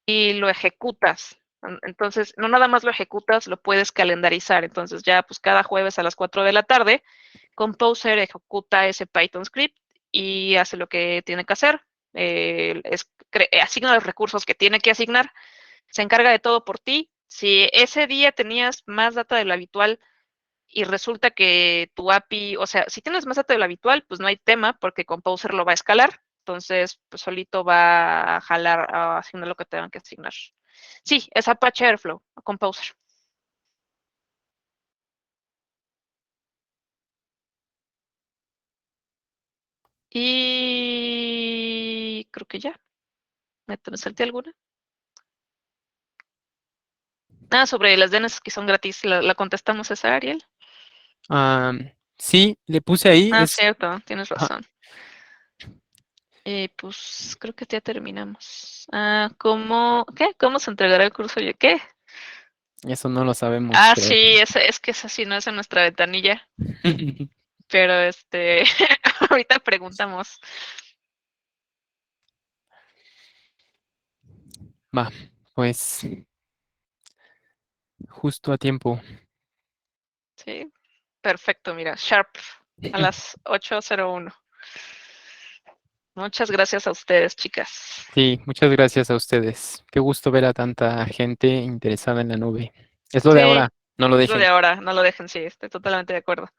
y lo ejecutas. Entonces, no nada más lo ejecutas, lo puedes calendarizar. Entonces, ya pues cada jueves a las 4 de la tarde, Composer ejecuta ese Python script y hace lo que tiene que hacer. Asigna los recursos que tiene que asignar, se encarga de todo por ti. Si ese día tenías más data de lo habitual y resulta que tu API, o sea, si tienes más datos de lo habitual, pues no hay tema porque Composer lo va a escalar. Entonces, pues solito va a jalar haciendo lo que tengan que asignar. Sí, es Apache Airflow, Composer. Y creo que ya. ¿Me salté alguna? Sobre las DNS que son gratis, la contestamos esa, Ariel. Sí, le puse ahí. Cierto, tienes Ajá, razón. Pues creo que ya terminamos. ¿Qué? ¿Cómo se entregará el curso? ¿Qué? eso no lo sabemos, creo. Sí, es que es así, no es en nuestra ventanilla. Pero ahorita preguntamos. Va, pues justo a tiempo. Sí, perfecto, mira, sharp a las 8:01. Muchas gracias a ustedes, chicas. Sí, muchas gracias a ustedes. Qué gusto ver a tanta gente interesada en la nube. Es lo de Sí, ahora, no lo es lo de dejen. ahora, no lo dejen, sí, estoy totalmente de acuerdo.